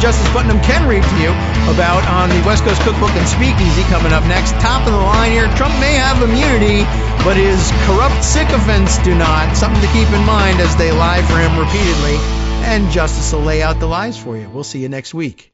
Justice Putnam can read to you about on the West Coast Cookbook and Speakeasy coming up next. Top of the line here, Trump may have immunity, but his corrupt sycophants do not. Something to keep in mind as they lie for him repeatedly. And Justice will lay out the lies for you. We'll see you next week.